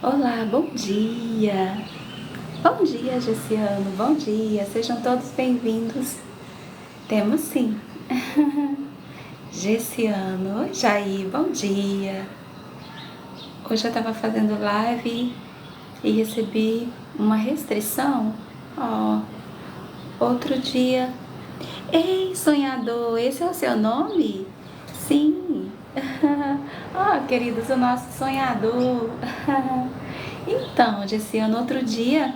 Olá, bom dia! Bom dia, Gessiano, bom dia! Sejam todos bem-vindos. Temos sim. Gessiano, Jair, bom dia! Hoje eu estava fazendo live e recebi uma restrição. Outro dia. Ei, sonhador, esse é o seu nome? Sim! Queridos, o nosso sonhador. Então, Gessiano, outro dia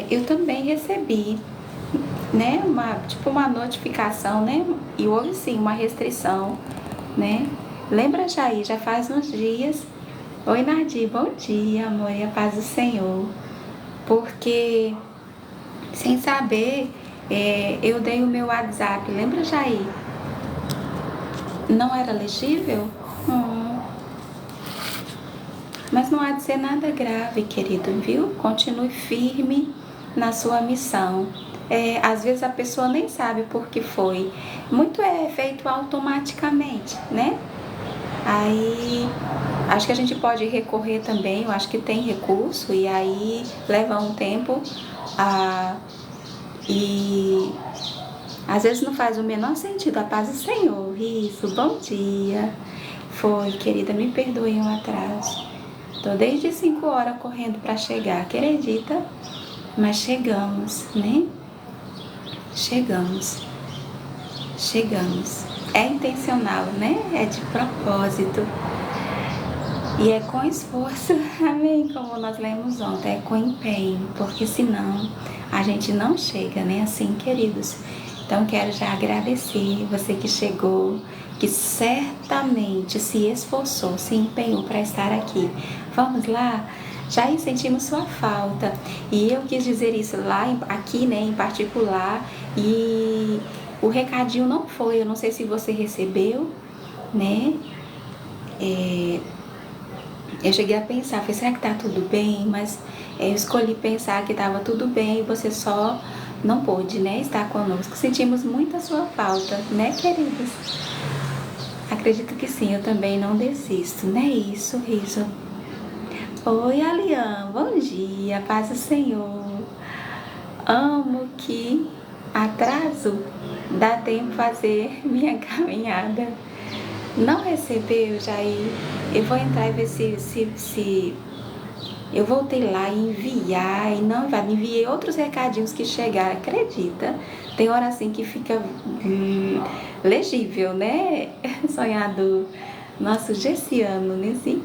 eu também recebi, né, uma notificação, né, e houve sim uma restrição, né. Lembra, Jair, já faz uns dias. Oi, Nardi, bom dia, amor, e a paz do Senhor. Porque, sem saber, eu dei o meu WhatsApp, lembra, Jair? Não era legível? Mas não há de ser nada grave, querido, viu? Continue firme na sua missão. Às vezes a pessoa nem sabe por que foi. Muito é feito automaticamente, né? Aí, acho que a gente pode recorrer também, eu acho que tem recurso, e aí leva um tempo e às vezes não faz o menor sentido. A paz do Senhor, isso, bom dia. Foi, querida, me perdoe um atraso. Tô desde 5 horas correndo para chegar, acredita? Mas chegamos, né? Chegamos. É intencional, né? É de propósito. E é com esforço, amém? Como nós lemos ontem, é com empenho, porque senão a gente não chega, né? Assim, queridos. Então quero já agradecer você que chegou, que certamente se esforçou, se empenhou para estar aqui. Vamos lá? Já sentimos sua falta. E eu quis dizer isso aqui, né, em particular. E o recadinho não foi, eu não sei se você recebeu, né? Eu cheguei a pensar, falei, será que tá tudo bem? Mas eu escolhi pensar que tava tudo bem e você só não pôde, né, estar conosco. Sentimos muito a sua falta, né, queridos? Acredito que sim, eu também não desisto, né? Isso. Oi, Alian, bom dia, paz do Senhor. Amo que atraso dá tempo fazer minha caminhada. Não recebeu, Jair? Eu vou entrar e ver se eu voltei lá e enviar, e não enviei outros recadinhos que chegaram, acredita? Tem hora assim que fica legível, né? Sonhador, nosso Gessiano, né? Assim,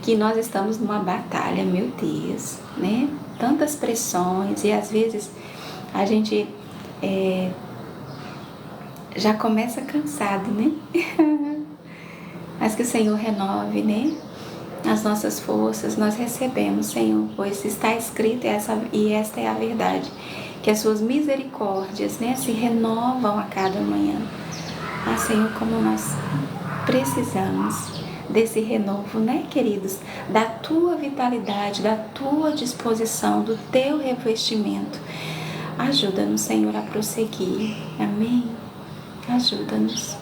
que nós estamos numa batalha, meu Deus, né? Tantas pressões e às vezes a gente já começa cansado, né? Mas que o Senhor renove, né? As nossas forças nós recebemos, Senhor, pois está escrito e esta é a verdade, que as suas misericórdias, né, se renovam a cada manhã. Senhor, como nós precisamos desse renovo, né, queridos? Da tua vitalidade, da tua disposição, do teu revestimento. Ajuda-nos, Senhor, a prosseguir. Amém? Ajuda-nos.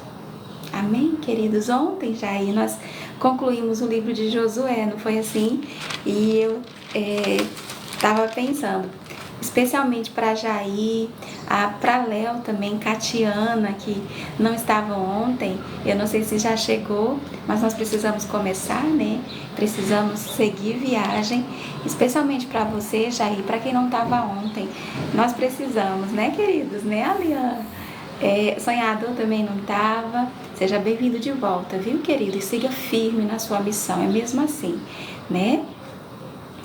Amém, queridos? Ontem, Jair, nós concluímos o livro de Josué, não foi assim? E eu estava pensando, especialmente para Jair, para Léo também, Catiana, que não estava ontem, eu não sei se já chegou, mas nós precisamos começar, né? Precisamos seguir viagem, especialmente para você, Jair, para quem não estava ontem. Nós precisamos, né, queridos? Né, Alian? Sonhador também não estava. Seja bem-vindo de volta, viu, querido? E siga firme na sua missão. É mesmo assim, né?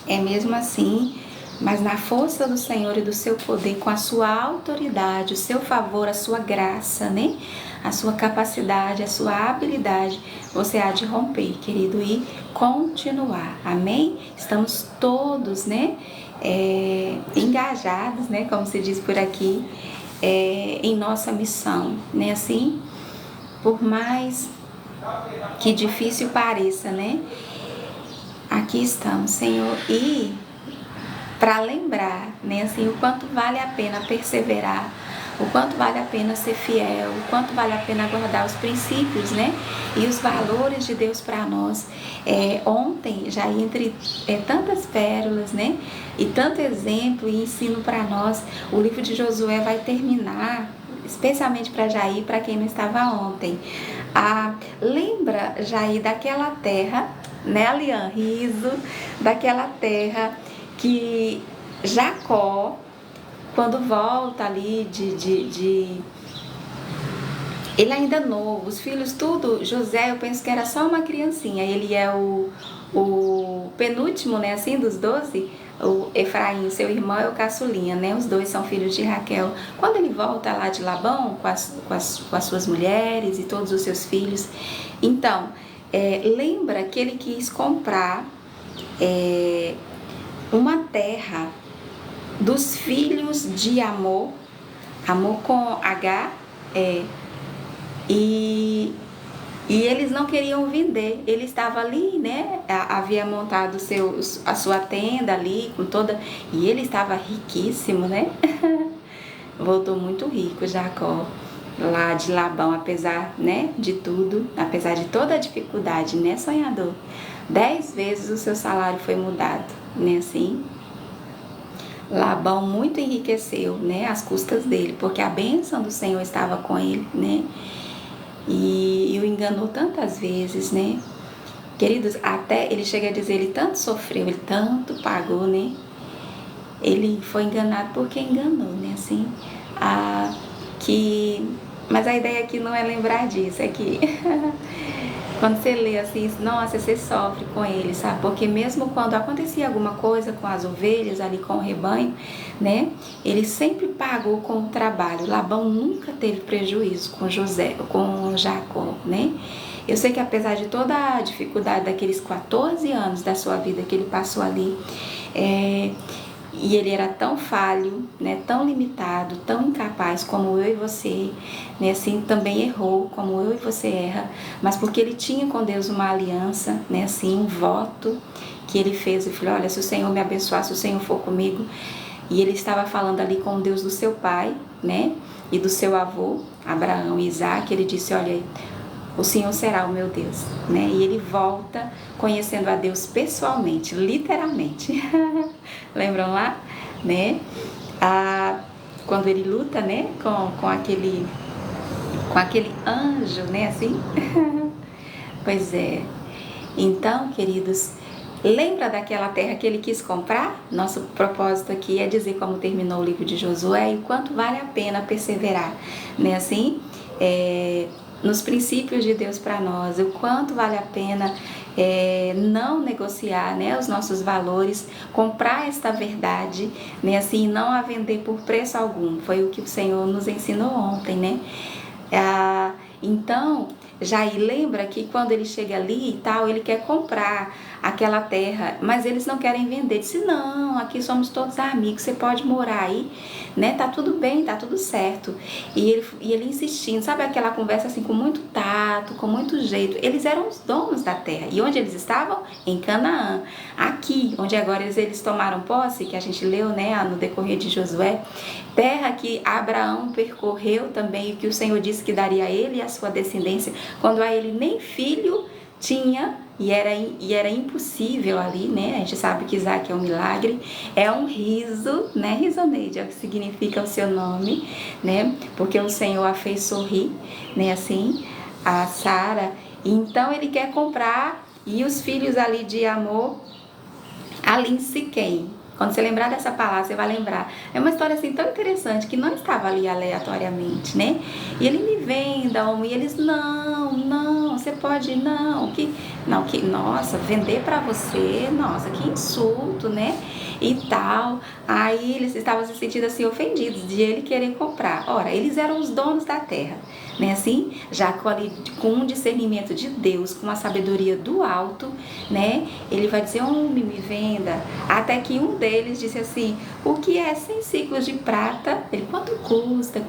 É mesmo assim, mas na força do Senhor e do seu poder, com a sua autoridade, o seu favor, a sua graça, né? A sua capacidade, a sua habilidade, você há de romper, querido, e continuar. Amém? Estamos todos, né? Engajados, né? Como se diz por aqui. Em nossa missão, né? Assim, por mais que difícil pareça, né? Aqui estamos, Senhor, e para lembrar, né? Assim, o quanto vale a pena perseverar, o quanto vale a pena ser fiel, o quanto vale a pena guardar os princípios, né? E os valores de Deus para nós. Ontem, já entre tantas pérolas, né? E tanto exemplo e ensino para nós, o livro de Josué vai terminar, especialmente para Jair, para quem não estava ontem. Lembra, Jair, daquela terra, né, Lian? Riso, daquela terra que Jacó, quando volta ali ele ainda novo, os filhos tudo, José eu penso que era só uma criancinha, ele é o penúltimo, né, assim, dos 12, o Efraim, seu irmão, é o caçulinha, né, os dois são filhos de Raquel. Quando ele volta lá de Labão, com as suas mulheres e todos os seus filhos, então, lembra que ele quis comprar uma terra dos filhos de Amor com H, e eles não queriam vender. Ele estava ali, né? Havia montado a sua tenda ali com toda, e ele estava riquíssimo, né? Voltou muito rico, Jacó, lá de Labão, apesar, né, de tudo, apesar de toda a dificuldade, né, sonhador? 10 vezes o seu salário foi mudado, né, assim? Labão muito enriqueceu, né, às custas dele, porque a bênção do Senhor estava com ele, né? E o enganou tantas vezes, né? Queridos, até ele chega a dizer, ele tanto sofreu, ele tanto pagou, né? Ele foi enganado porque enganou, né? Assim, mas a ideia aqui não é lembrar disso, é que quando você lê assim, nossa, você sofre com ele, sabe? Porque mesmo quando acontecia alguma coisa com as ovelhas ali, com o rebanho, né? Ele sempre pagou com o trabalho. Labão nunca teve prejuízo com Jacó, né? Eu sei que apesar de toda a dificuldade daqueles 14 anos da sua vida que ele passou ali, e ele era tão falho, né, tão limitado, tão incapaz como eu e você, né, assim, também errou como eu e você erra, mas porque ele tinha com Deus uma aliança, né, assim, um voto que ele fez e falou, olha, se o Senhor me abençoar, se o Senhor for comigo, e ele estava falando ali com o Deus do seu pai, né, e do seu avô, Abraão e Isaac, ele disse, olha, o Senhor será o meu Deus, né? E ele volta conhecendo a Deus pessoalmente, literalmente. Lembram lá, né? Quando ele luta, né? Com aquele anjo, né? Assim. Pois é. Então, queridos, lembra daquela terra que ele quis comprar? Nosso propósito aqui é dizer como terminou o livro de Josué e o quanto vale a pena perseverar, né? Assim, nos princípios de Deus para nós, o quanto vale a pena não negociar, né, os nossos valores, comprar esta verdade, né, assim, não a vender por preço algum. Foi o que o Senhor nos ensinou ontem, né? Então, Jair lembra que quando ele chega ali e tal, ele quer comprar aquela terra, mas eles não querem vender. Disse, não, aqui somos todos amigos, você pode morar aí, né? Tá tudo bem, tá tudo certo. E ele insistindo, sabe aquela conversa assim com muito tato, com muito jeito. Eles eram os donos da terra. E onde eles estavam? Em Canaã. Aqui, onde agora eles tomaram posse, que a gente leu, né, no decorrer de Josué, terra que Abraão percorreu também, e que o Senhor disse que daria a ele e a sua descendência, quando a ele nem filho tinha, e era impossível ali, né? A gente sabe que Isaac é um milagre, é um riso, né? Risoneide é o que significa o seu nome, né? Porque o Senhor a fez sorrir, né? Assim, a Sara. Então ele quer comprar, e os filhos ali de Amor, ali em Siquém. Quando você lembrar dessa palavra, você vai lembrar. É uma história assim tão interessante, que não estava ali aleatoriamente, né? E ele me vendam, e eles, não, você pode, nossa, vender pra você, nossa, que insulto, né? E tal. Aí eles estavam se sentindo assim ofendidos de ele querer comprar. Ora, eles eram os donos da terra, né? Assim, Jacó ali com um discernimento de Deus, com a sabedoria do alto, né? Ele vai dizer, homem, me venda. Até que um deles disse assim, o que é 100 ciclos de prata? Ele, quanto custa?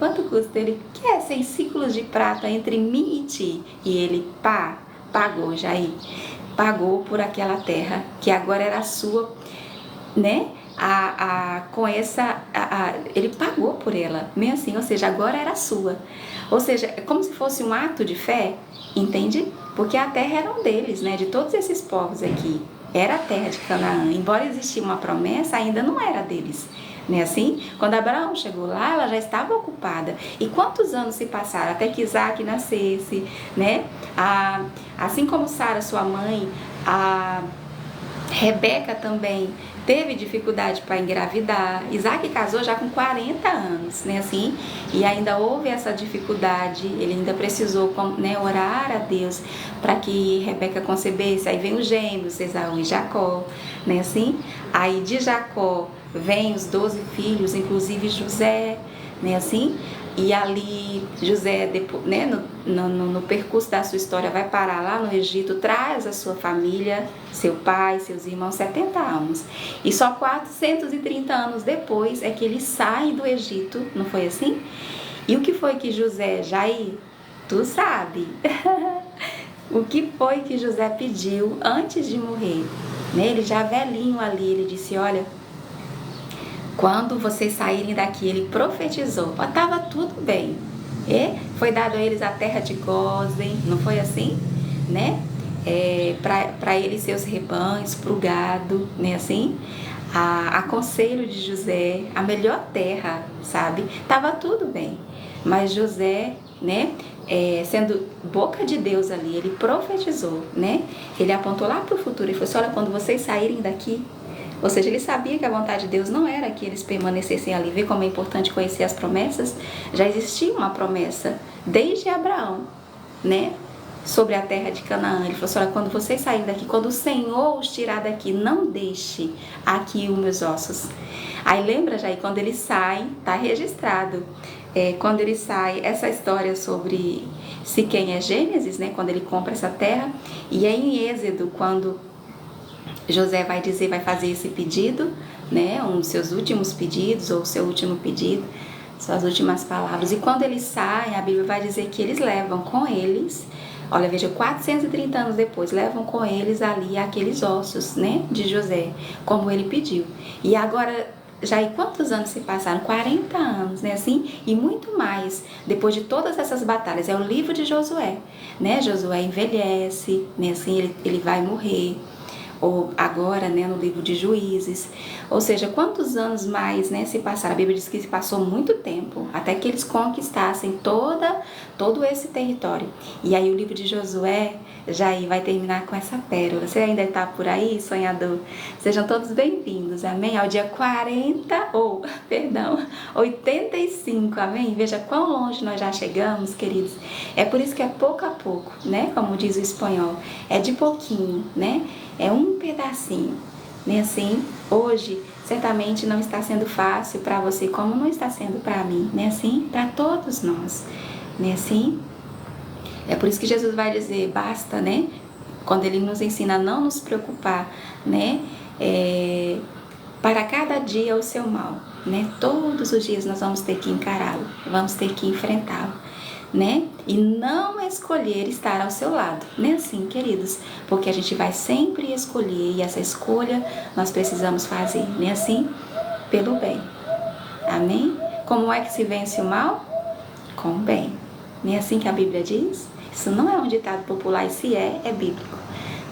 Ele, o que é 100 ciclos de prata entre mim e ti? E ele, pagou, Jair. Pagou por aquela terra, que agora era sua, né? ele pagou por ela, meio assim, ou seja, agora era sua. Ou seja, é como se fosse um ato de fé, entende? Porque a terra era um deles, né? De todos esses povos aqui, era a terra de Canaã. Embora existia uma promessa, ainda não era deles. Né, assim? Quando Abraão chegou lá, ela já estava ocupada. E quantos anos se passaram até que Isaac nascesse, né? Assim como Sara, sua mãe, a Rebeca também teve dificuldade para engravidar. Isaac casou já com 40 anos, né, assim? E ainda houve essa dificuldade. Ele ainda precisou, né, orar a Deus para que Rebeca concebesse. Aí vem os gêmeos, Esaú e Jacó, né, assim? Aí de Jacó vem os 12 filhos, inclusive José, né, assim? E ali José, né, no percurso da sua história, vai parar lá no Egito, traz a sua família, seu pai, seus irmãos, 70 anos. E só 430 anos depois é que eles saem do Egito, não foi assim? E o que foi que José, Jair, tu sabe? O que foi que José pediu antes de morrer? Ele já velhinho ali, ele disse, olha, quando vocês saírem daqui, ele profetizou, estava tudo bem. E foi dado a eles a terra de Gósen, não foi assim? Né? Para eles seus rebanhos, para o gado, né? Assim? A conselho de José, a melhor terra, sabe? Tava tudo bem. Mas José, né? Sendo boca de Deus ali, ele profetizou, né? Ele apontou lá para o futuro e falou assim, olha, quando vocês saírem daqui, ou seja, ele sabia que a vontade de Deus não era que eles permanecessem ali. Vê como é importante conhecer as promessas? Já existia uma promessa desde Abraão, né? Sobre a terra de Canaã. Ele falou assim, olha, quando vocês saírem daqui, quando o Senhor os tirar daqui, não deixe aqui os meus ossos. Aí lembra, já, quando eles saem, tá registrado. Quando ele sai, essa história sobre Siquém é Gênesis, né? Quando ele compra essa terra. E é em Êxodo, quando José vai dizer, vai fazer esse pedido, né? Um dos seus últimos pedidos, ou o seu último pedido, suas últimas palavras. E quando eles saem, a Bíblia vai dizer que eles levam com eles, olha, veja, 430 anos depois, levam com eles ali aqueles ossos, né? De José, como ele pediu. E agora, já aí quantos anos se passaram? 40 anos, né? Assim, e muito mais, depois de todas essas batalhas. É o livro de Josué, né? Josué envelhece, né? Assim, ele vai morrer. Ou agora, né, no livro de Juízes, ou seja, quantos anos mais, né, se passaram? A Bíblia diz que se passou muito tempo, até que eles conquistassem todo esse território. E aí o livro de Josué já aí vai terminar com essa pérola. Você ainda está por aí, sonhador? Sejam todos bem-vindos, amém? Ao dia 85, amém? Veja quão longe nós já chegamos, queridos. É por isso que é pouco a pouco, né, como diz o espanhol, é de pouquinho, né? É um pedacinho, né? Assim, hoje certamente não está sendo fácil para você, como não está sendo para mim, né? Assim, para todos nós, né? Assim, é por isso que Jesus vai dizer, basta, né? Quando ele nos ensina a não nos preocupar, né? Para cada dia o seu mal, né? Todos os dias nós vamos ter que encará-lo, vamos ter que enfrentá-lo, né? E não escolher estar ao seu lado, né? Assim, queridos, porque a gente vai sempre escolher e essa escolha nós precisamos fazer, né? Assim, pelo bem, amém? Como é que se vence o mal? Com o bem, não é assim que a Bíblia diz? Isso não é um ditado popular, e se é bíblico,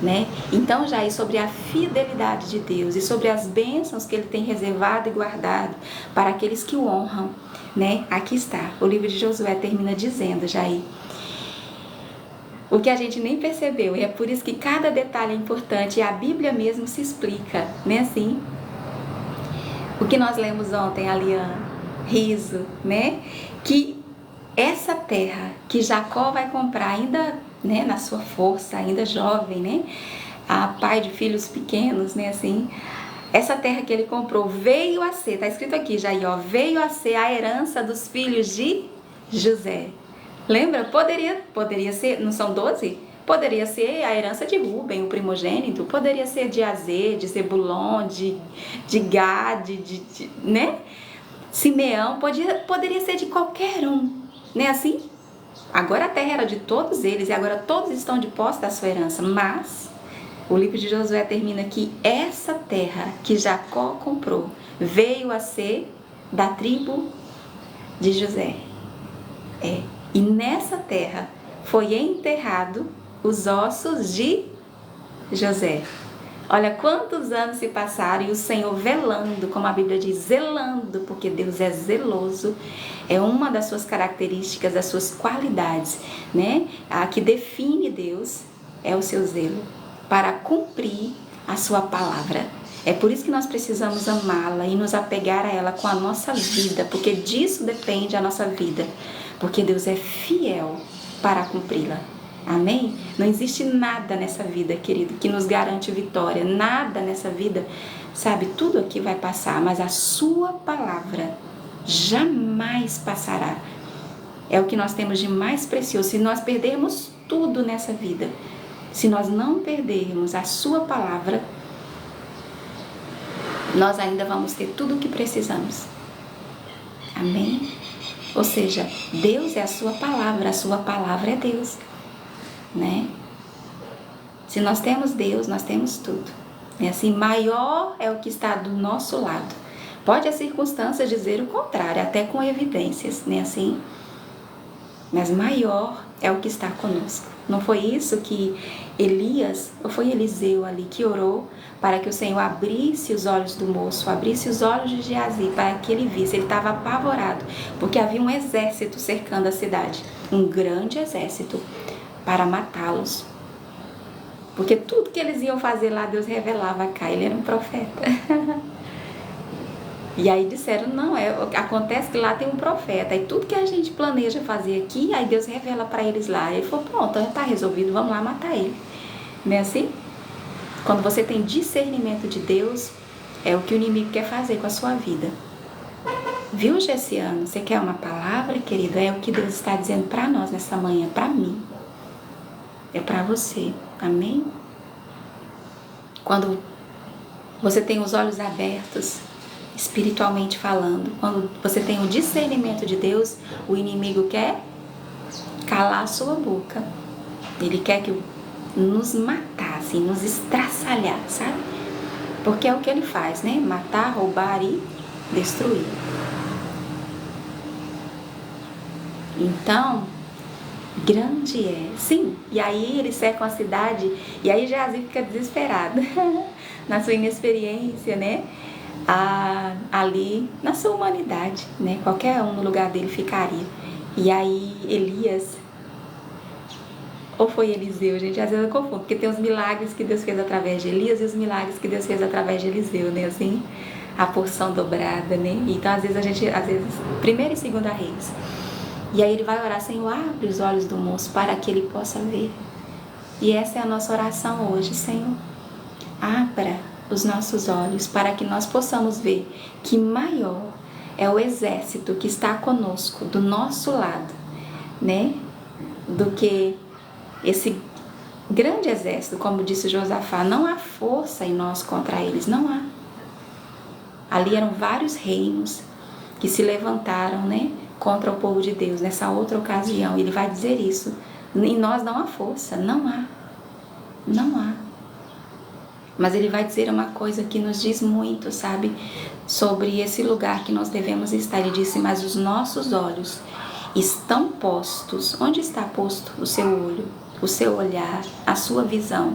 né? Então, já aí sobre a fidelidade de Deus e sobre as bênçãos que Ele tem reservado e guardado para aqueles que o honram, né? Aqui está, o livro de Josué termina dizendo, já aí, o que a gente nem percebeu, e é por isso que cada detalhe é importante, e a Bíblia mesmo se explica, né? Assim, o que nós lemos ontem, Alian, riso, né? Que essa terra que Jacó vai comprar ainda, né, na sua força, ainda jovem, né, a pai de filhos pequenos, né, assim, essa terra que ele comprou veio a ser, tá escrito aqui já aí, ó, veio a ser a herança dos filhos de José. Lembra? Poderia ser, não são 12? Poderia ser a herança de Rúben, o primogênito, poderia ser de Azê, de Zebulon, de Gade, né, Simeão, poderia ser de qualquer um. Não é assim? Agora a terra era de todos eles e agora todos estão de posse da sua herança, mas O livro de Josué termina que essa terra que Jacó comprou veio a ser da tribo de José. E nessa terra foi enterrado os ossos de José. Olha quantos anos se passaram e o Senhor velando, como a Bíblia diz, zelando, porque Deus é zeloso, é uma das suas características, das suas qualidades, né? A que define Deus é o seu zelo para cumprir a sua palavra. É por isso que nós precisamos amá-la e nos apegar a ela com a nossa vida, porque disso depende a nossa vida, porque Deus é fiel para cumpri-la. Amém? Não existe nada nessa vida, querido, que nos garante vitória. Nada nessa vida, sabe? Tudo aqui vai passar, mas a sua palavra jamais passará. É o que nós temos de mais precioso. Se nós perdermos tudo nessa vida, se nós não perdermos a sua palavra, nós ainda vamos ter tudo o que precisamos. Amém? Ou seja, Deus é a sua palavra é Deus. Né? Se nós temos Deus, nós temos tudo. E assim, maior é o que está do nosso lado. Pode a circunstância dizer o contrário, até com evidências, né? Assim, mas maior é o que está conosco. Não foi isso que Elias, ou foi Eliseu ali, que orou para que o Senhor abrisse os olhos do moço, abrisse os olhos de Geazi, para que ele visse. Ele estava apavorado, porque havia um exército cercando a cidade, um grande exército, para matá-los. Porque tudo que eles iam fazer lá, Deus revelava a Cá, ele era um profeta. E aí disseram, não, acontece que lá tem um profeta, e tudo que a gente planeja fazer aqui, aí Deus revela para eles lá. Ele falou, pronto, já está resolvido, vamos lá matar ele. Não é assim? Quando você tem discernimento de Deus, é o que o inimigo quer fazer com a sua vida. Viu, Gessiano? Você quer uma palavra, querido? É o que Deus está dizendo para nós nessa manhã, para mim. É para você, amém? Quando você tem os olhos abertos, espiritualmente falando, quando você tem o discernimento de Deus, o inimigo quer calar a sua boca. Ele quer que nos matar, assim, nos estraçalhar, sabe? Porque é o que ele faz, né? Matar, roubar e destruir. Então, grande é, sim, e aí eles cercam a cidade, e aí Geazi fica desesperado, na sua inexperiência, né, ali, na sua humanidade, né, qualquer um no lugar dele ficaria, e aí Elias, ou foi Eliseu, gente, às vezes eu confundo, porque tem os milagres que Deus fez através de Elias, e os milagres que Deus fez através de Eliseu, né, assim, a porção dobrada, né, então às vezes primeira e segunda Reis. E aí ele vai orar, Senhor, abre os olhos do moço para que ele possa ver. E essa é a nossa oração hoje, Senhor. Abra os nossos olhos para que nós possamos ver que maior é o exército que está conosco, do nosso lado, né? Do que esse grande exército, como disse Josafá, não há força em nós contra eles, não há. Ali eram vários reinos que se levantaram, né? Contra o povo de Deus, nessa outra ocasião, ele vai dizer isso, em nós não há força, não há, mas ele vai dizer uma coisa que nos diz muito, sabe, sobre esse lugar que nós devemos estar. Ele disse, mas os nossos olhos estão postos, onde está posto o seu olho, o seu olhar, a sua visão?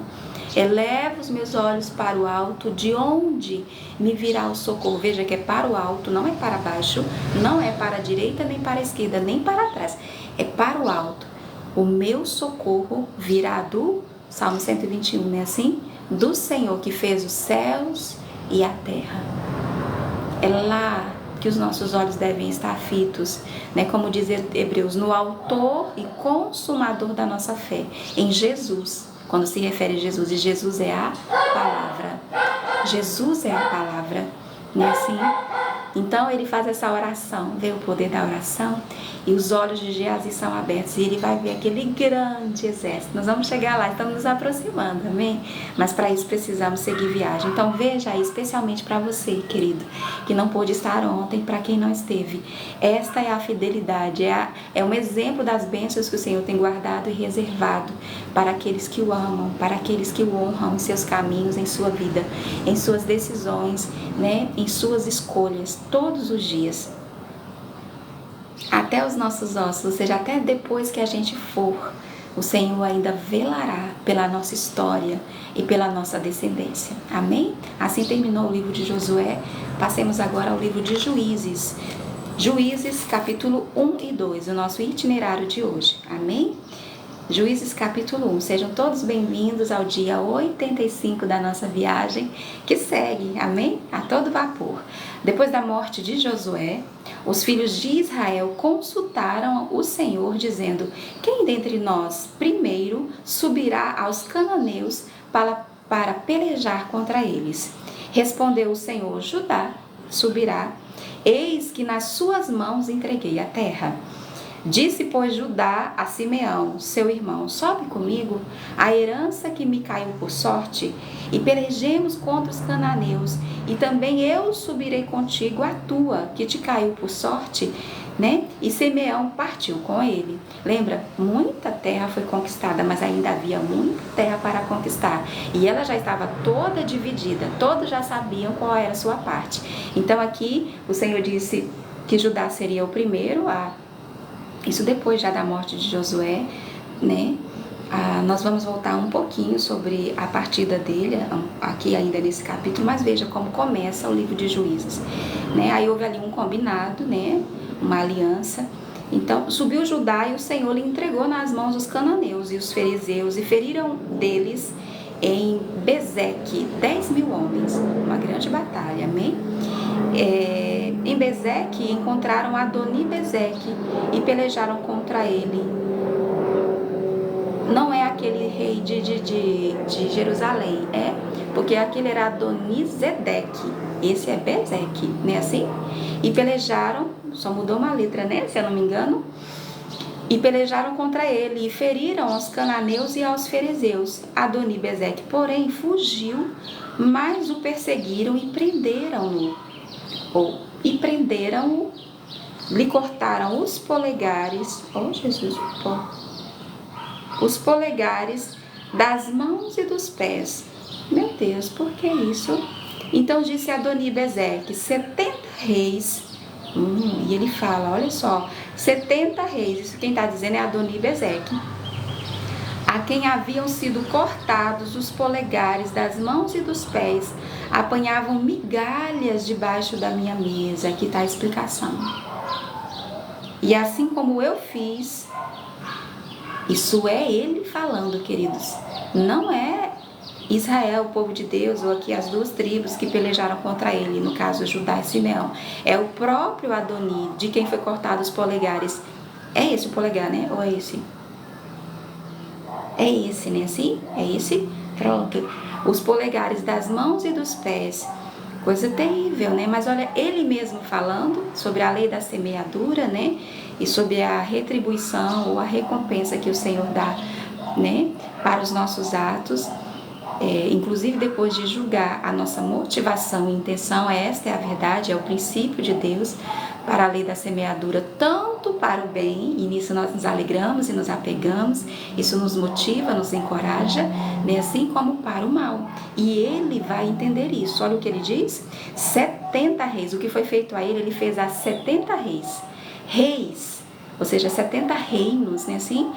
Eleva os meus olhos para o alto, de onde me virá o socorro? Veja que é para o alto, não é para baixo, não é para a direita, nem para a esquerda, nem para trás. É para o alto. O meu socorro virá do, Salmo 121, não é assim? Do Senhor que fez os céus e a terra. É lá que os nossos olhos devem estar fitos, né? Como diz Hebreus, no autor e consumador da nossa fé, em Jesus. Quando se refere a Jesus, e Jesus é a palavra. Jesus é a palavra, não é assim? Então ele faz essa oração, vê o poder da oração, e os olhos de Geazi são abertos, e ele vai ver aquele grande exército. Nós vamos chegar lá, estamos nos aproximando, amém? Mas para isso precisamos seguir viagem. Então veja aí, especialmente para você, querido, que não pôde estar ontem, para quem não esteve. Esta é a fidelidade, é um exemplo das bênçãos que o Senhor tem guardado e reservado para aqueles que o amam, para aqueles que o honram em seus caminhos, em sua vida, em suas decisões, né? Em suas escolhas, todos os dias. Até os nossos ossos, ou seja, até depois que a gente for, o Senhor ainda velará pela nossa história e pela nossa descendência. Amém? Assim terminou o livro de Josué. Passemos agora ao livro de Juízes. Juízes, capítulo 1 e 2, o nosso itinerário de hoje. Amém? Juízes capítulo 1, sejam todos bem-vindos ao dia 85 da nossa viagem, que segue, amém? A todo vapor. Depois da morte de Josué, os filhos de Israel consultaram o Senhor, dizendo: quem dentre nós primeiro subirá aos cananeus para pelejar contra eles? Respondeu o Senhor: Judá subirá, eis que nas suas mãos entreguei a terra. Disse, pois, Judá a Simeão, seu irmão: sobe comigo a herança que me caiu por sorte, e pelejemos contra os cananeus, e também eu subirei contigo a tua, que te caiu por sorte, né? E Simeão partiu com ele. Lembra? Muita terra foi conquistada, mas ainda havia muita terra para conquistar, e ela já estava toda dividida, todos já sabiam qual era a sua parte. Então aqui o Senhor disse que Judá seria o primeiro isso depois já da morte de Josué, né? Nós vamos voltar um pouquinho sobre a partida dele, aqui ainda nesse capítulo, mas veja como começa o livro de Juízes, né? Aí houve ali um combinado, né? Uma aliança. Então, subiu Judá e o Senhor lhe entregou nas mãos os cananeus e os fariseus, e feriram deles em Bezeque 10.000 homens, uma grande batalha, amém? Em Bezeque encontraram Adoni-Bezeque e pelejaram contra ele. Não é aquele rei de Jerusalém, porque aquele era Adoni-Zedeque, esse é Bezeque, né, assim? E pelejaram, só mudou uma letra, né, se eu não me engano, e pelejaram contra ele, e feriram aos cananeus e aos fariseus. Adoni-Bezeque, porém, fugiu, mas o perseguiram e prenderam-no. Lhe cortaram os polegares, os polegares das mãos e dos pés. Meu Deus, por que isso? Então disse Adoni-Bezeque: 70 reis, e ele fala, olha só, 70 reis, isso quem está dizendo é Adoni-Bezeque, a quem haviam sido cortados os polegares das mãos e dos pés, apanhavam migalhas debaixo da minha mesa. Aqui está a explicação. E assim como eu fiz, isso é ele falando, queridos, não é Israel, o povo de Deus, ou aqui as duas tribos que pelejaram contra ele, no caso Judá e Simeão, é o próprio Adoni, de quem foi cortado os polegares. É esse o polegar, né? Ou é esse? É esse, né? Assim? É esse? Pronto. Os polegares das mãos e dos pés. Coisa terrível, né? Mas olha, ele mesmo falando sobre a lei da semeadura, né? E sobre a retribuição ou a recompensa que o Senhor dá, né? Para os nossos atos. Inclusive depois de julgar a nossa motivação e intenção, esta é a verdade, é o princípio de Deus para a lei da semeadura, tanto para o bem, e nisso nós nos alegramos e nos apegamos, isso nos motiva, nos encoraja, né? Assim como para o mal. E ele vai entender isso. Olha o que ele diz: 70 reis, o que foi feito a ele, ele fez a 70 reis, ou seja, 70 reinos, né? Assim,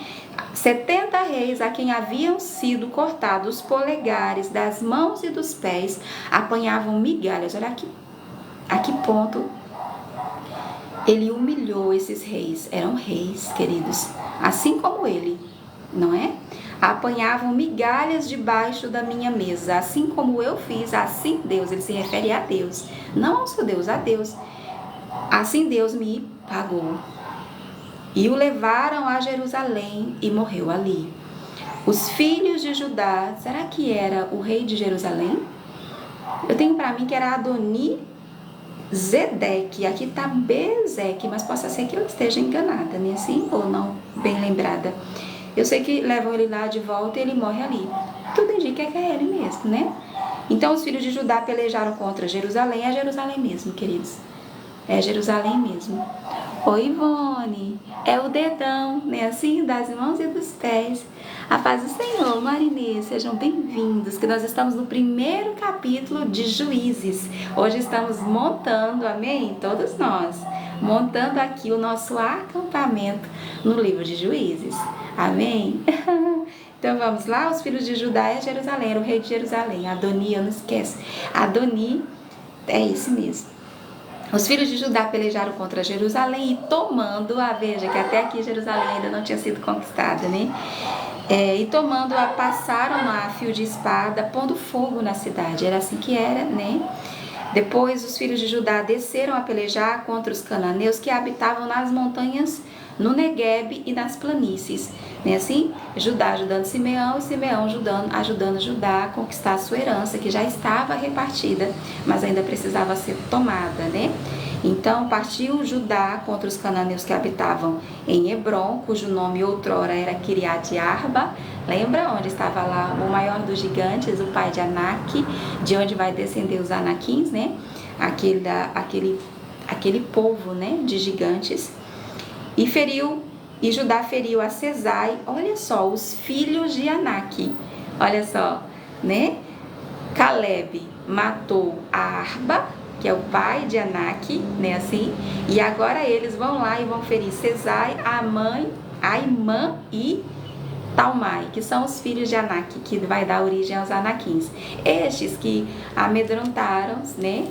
70 reis a quem haviam sido cortados os polegares das mãos e dos pés, apanhavam migalhas. Olha aqui, a que ponto ele humilhou esses reis. Eram reis, queridos, assim como ele, não é? Apanhavam migalhas debaixo da minha mesa, assim como eu fiz, assim Deus, ele se refere a Deus, não ao seu Deus, a Deus. Assim Deus me pagou. E o levaram a Jerusalém e morreu ali. Os filhos de Judá, será que era o rei de Jerusalém? Eu tenho para mim que era Adoni, Zedeque, aqui está Bezeque, mas possa ser que eu esteja enganada, né? Assim, ou não bem lembrada. Eu sei que levam ele lá de volta e ele morre ali. Tudo indica que é ele mesmo, né? Então os filhos de Judá pelejaram contra Jerusalém. É Jerusalém mesmo, queridos. É Jerusalém mesmo. Oi, Ivone. É o dedão, né? Assim, das mãos e dos pés. A paz do Senhor, Marinês, sejam bem-vindos, que nós estamos no primeiro capítulo de Juízes. Hoje estamos montando, amém? Todos nós, montando aqui o nosso acampamento no livro de Juízes, amém? Então vamos lá, os filhos de Judá é Jerusalém, era o rei de Jerusalém, Adoni, eu não esqueço. Adoni é esse mesmo. Os filhos de Judá pelejaram contra Jerusalém e tomando-a, veja que até aqui Jerusalém ainda não tinha sido conquistada, né? E tomando-a, passaram-na a fio de espada, pondo fogo na cidade. Era assim que era, né? Depois os filhos de Judá desceram a pelejar contra os cananeus que habitavam nas montanhas, no Neguebe e nas planícies. Né? Assim, Judá ajudando Simeão e Simeão ajudando Judá a conquistar a sua herança, que já estava repartida, mas ainda precisava ser tomada, né? Então partiu Judá contra os cananeus que habitavam em Hebron, cujo nome outrora era Kiriat Arba. Lembra onde estava lá o maior dos gigantes, o pai de Anak, de onde vai descender os Anaquins, né? Aquele povo, né, de gigantes. E Judá feriu a Cesai, olha só, os filhos de Anak, olha só, né? Caleb matou a Arba, que é o pai de Anak, né, assim, e agora eles vão lá e vão ferir Cesai, Aimã e Talmai, que são os filhos de Anak, que vai dar origem aos Anaquins. Estes que amedrontaram, né,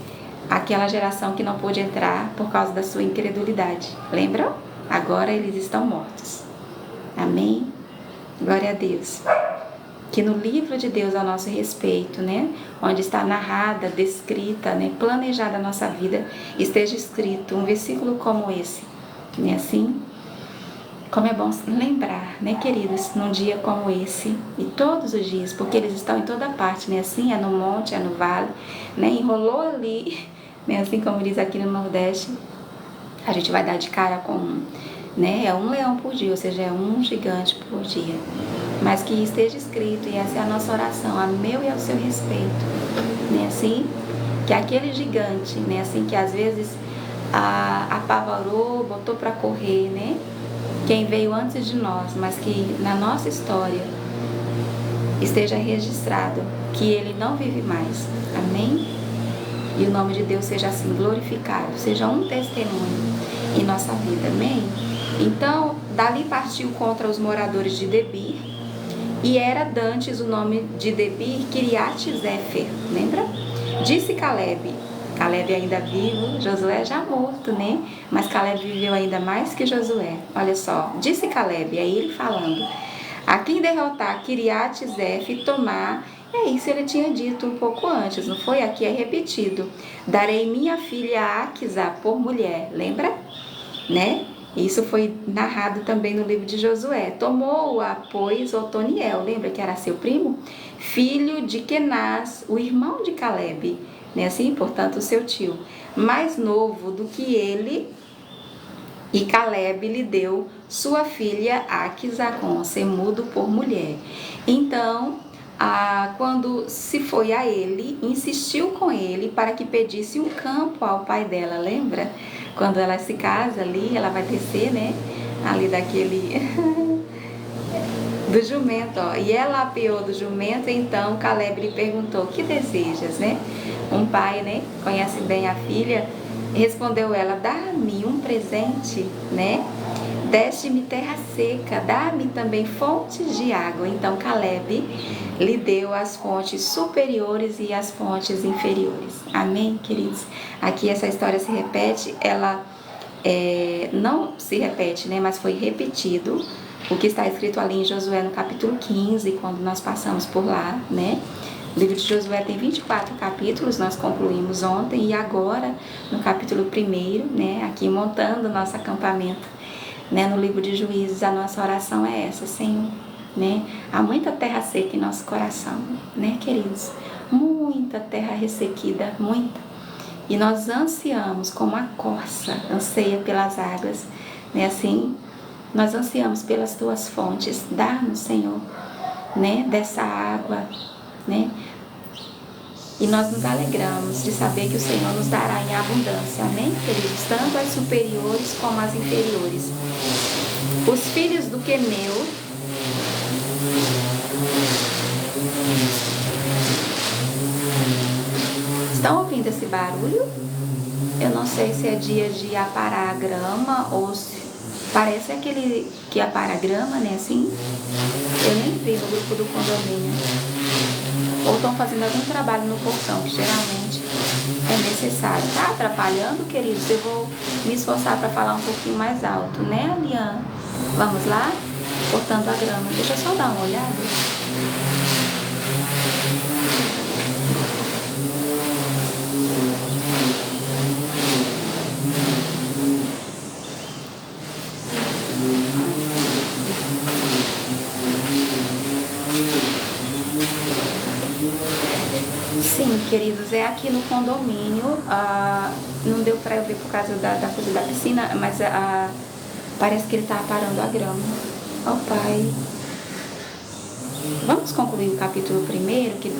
aquela geração que não pôde entrar por causa da sua incredulidade. Lembram? Agora eles estão mortos. Amém? Glória a Deus. Que no livro de Deus a nosso respeito, né, onde está narrada, descrita, né, planejada a nossa vida, esteja escrito um versículo como esse, né, assim, como é bom lembrar, né, queridos, num dia como esse e todos os dias, porque eles estão em toda parte, né, assim, é no monte, é no vale, né, enrolou ali, né, assim como diz aqui no Nordeste, a gente vai dar de cara com né? É um leão por dia, ou seja, é um gigante por dia. Mas que esteja escrito, e essa é a nossa oração, a meu e ao seu respeito, né? Assim, que aquele gigante, né? Assim, que às vezes apavorou, botou para correr, né? Quem veio antes de nós, mas que na nossa história esteja registrado que ele não vive mais. Amém? E o nome de Deus seja assim glorificado, seja um testemunho em nossa vida. Amém? Então, dali partiu contra os moradores de Debir, e era dantes o nome de Debir Kiriat Zéfer, lembra? Disse Caleb ainda vivo, Josué já morto, né? Mas Caleb viveu ainda mais que Josué, olha só, disse Caleb, é ele falando, a quem derrotar Kiriat Zéfer e tomar, isso ele tinha dito um pouco antes, não foi? Aqui é repetido, darei minha filha Aquisa por mulher, lembra? Né? Isso foi narrado também no livro de Josué. Tomou-a, pois, Otoniel, lembra que era seu primo? Filho de Kenaz, o irmão de Caleb, né? Assim, portanto, o seu tio, mais novo do que ele, e Caleb lhe deu sua filha Aquisa com semudo por mulher. Então, quando se foi a ele, insistiu com ele para que pedisse um campo ao pai dela, lembra? Quando ela se casa ali, ela vai descer, né? Ali daquele... do jumento, ó. E ela apeou do jumento, então Caleb lhe perguntou, o que desejas, né? Um pai, né? Conhece bem a filha. Respondeu ela, dá-me um presente, né? Deste-me terra seca, dá-me também fontes de água. Então Caleb lhe deu as fontes superiores e as fontes inferiores. Amém, queridos? Aqui essa história se repete, ela não se repete, né? Mas foi repetido o que está escrito ali em Josué no capítulo 15, quando nós passamos por lá, né? O livro de Josué tem 24 capítulos, nós concluímos ontem, e agora no capítulo 1, né? Aqui montando o nosso acampamento, né, no livro de Juízes, a nossa oração é essa, Senhor, né? Há muita terra seca em nosso coração, né, queridos? Muita terra ressequida, muita. E nós ansiamos como a corça anseia pelas águas, né? Assim, nós ansiamos pelas tuas fontes. Dá-nos, Senhor, né? Dessa água, né? E nós nos alegramos de saber que o Senhor nos dará em abundância, amém, queridos? Tanto as superiores como as inferiores. Os filhos do Queneu estão ouvindo esse barulho? Eu não sei se é dia de aparar a grama ou se parece aquele que apara a grama, né? Assim, eu nem vi no grupo do condomínio. Ou estão fazendo algum trabalho no portão, que geralmente é necessário. Tá atrapalhando, queridos? Eu vou me esforçar para falar um pouquinho mais alto, né, Alian? Vamos lá? Cortando a grama. Deixa eu só dar uma olhada. Sim, queridos, é aqui no condomínio. Não deu pra eu ver por causa da coisa da piscina, mas parece que ele tá aparando a grama. Ó Pai. Vamos concluir o capítulo primeiro, que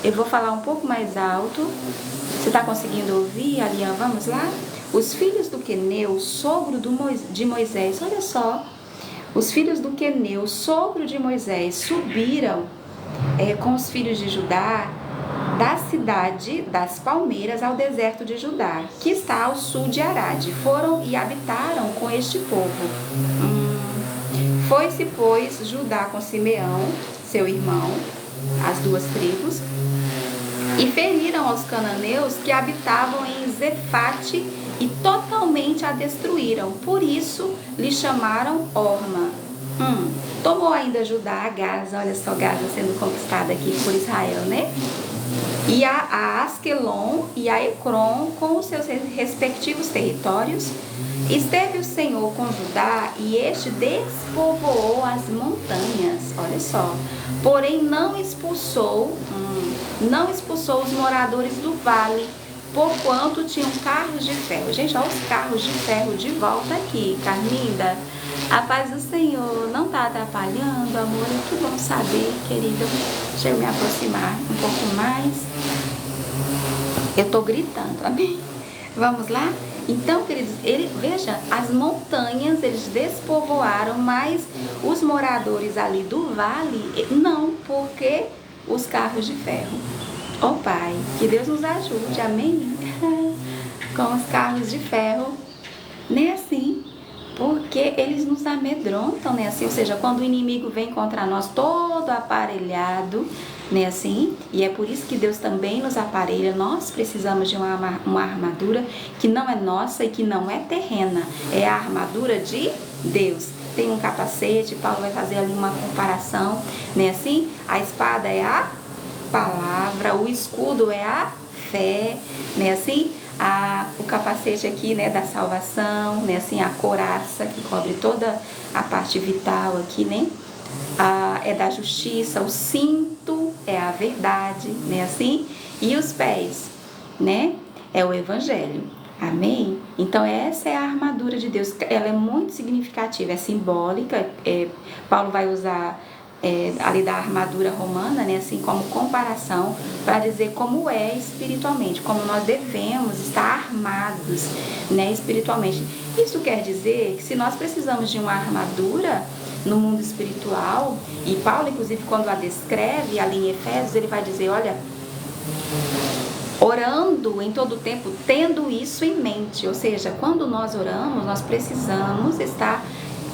eu vou falar um pouco mais alto. Você está conseguindo ouvir, Alian? Vamos lá? Os filhos do Queneu, sogro de Moisés, olha só. Os filhos do Queneu, sogro de Moisés, subiram com os filhos de Judá da cidade das palmeiras ao deserto de Judá, que está ao sul de Arade. Foram e habitaram com este povo. Foi-se, pois, Judá com Simeão, seu irmão, as duas tribos, e feriram aos cananeus que habitavam em Zefate e totalmente a destruíram. Por isso lhe chamaram Orma. Tomou ainda Judá a Gaza, olha só, Gaza sendo conquistada aqui por Israel, né? E a Asquelon e a Ecrom com os seus respectivos territórios. Esteve o Senhor com Judá e este despovoou as montanhas, olha só. Porém não expulsou os moradores do vale, porquanto tinham carros de ferro. Gente, olha os carros de ferro de volta aqui, Carlinda. A paz do Senhor não está atrapalhando, amor? Que bom saber, querida. Deixa eu me aproximar um pouco mais. Eu estou gritando, amém? Vamos lá? Então, queridos, veja, as montanhas eles despovoaram, mas os moradores ali do vale, não, porque os carros de ferro. Ó Pai, que Deus nos ajude, amém? Com os carros de ferro, nem assim. Porque eles nos amedrontam, né? Assim, ou seja, quando o inimigo vem contra nós todo aparelhado, né? Assim, e é por isso que Deus também nos aparelha. Nós precisamos de uma armadura que não é nossa e que não é terrena. É a armadura de Deus. Tem um capacete, Paulo vai fazer ali uma comparação, né? Assim, a espada é a palavra, o escudo é a fé, né? Assim, o capacete aqui, né, da salvação, né, assim, a couraça que cobre toda a parte vital aqui, né, é da justiça, o cinto é a verdade, né, assim, e os pés, né, é o evangelho, amém? Então essa é a armadura de Deus, ela é muito significativa, é simbólica, Paulo vai usar ali da armadura romana, né, assim como comparação para dizer como é espiritualmente, como nós devemos estar armados, né, espiritualmente. Isso quer dizer que se nós precisamos de uma armadura no mundo espiritual, e Paulo inclusive quando a descreve ali em Efésios, ele vai dizer, olha, orando em todo o tempo, tendo isso em mente, ou seja, quando nós oramos, nós precisamos estar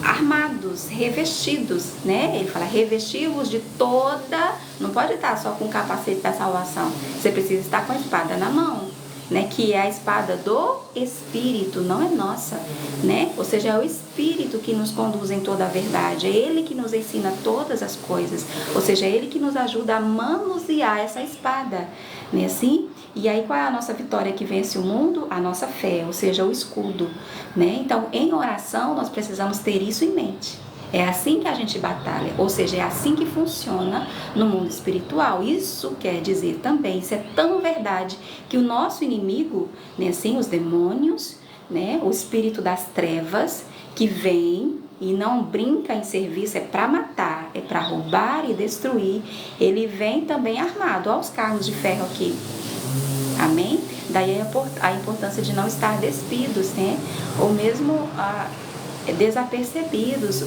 armados, revestidos, né? Ele fala, revestivos de toda, não pode estar só com o capacete da salvação, você precisa estar com a espada na mão, né? Que é a espada do Espírito, não é nossa, né? Ou seja, é o Espírito que nos conduz em toda a verdade, é Ele que nos ensina todas as coisas, ou seja, é Ele que nos ajuda a manusear essa espada, né? Assim, e aí qual é a nossa vitória que vence o mundo? A nossa fé, ou seja, o escudo, né? Então, em oração, nós precisamos ter isso em mente. É assim que a gente batalha, ou seja, é assim que funciona no mundo espiritual. Isso quer dizer também, isso é tão verdade, que o nosso inimigo, né, assim, os demônios, né, o espírito das trevas, que vem e não brinca em serviço, é para matar, é para roubar e destruir, ele vem também armado. Olha os carros de ferro aqui. Amém? Daí a importância de não estar despidos, né? Ou mesmo desapercebidos.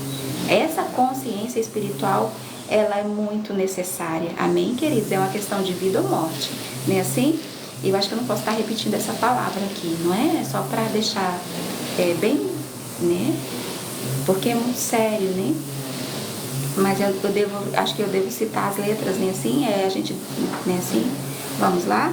Essa consciência espiritual, ela é muito necessária. Amém, queridos? É uma questão de vida ou morte, né? Assim, eu acho que eu não posso estar repetindo essa palavra aqui, não é? É só para deixar bem, né? Porque é muito sério, né? Mas acho que eu devo citar as letras, né? Assim, a gente, né? Assim, vamos lá.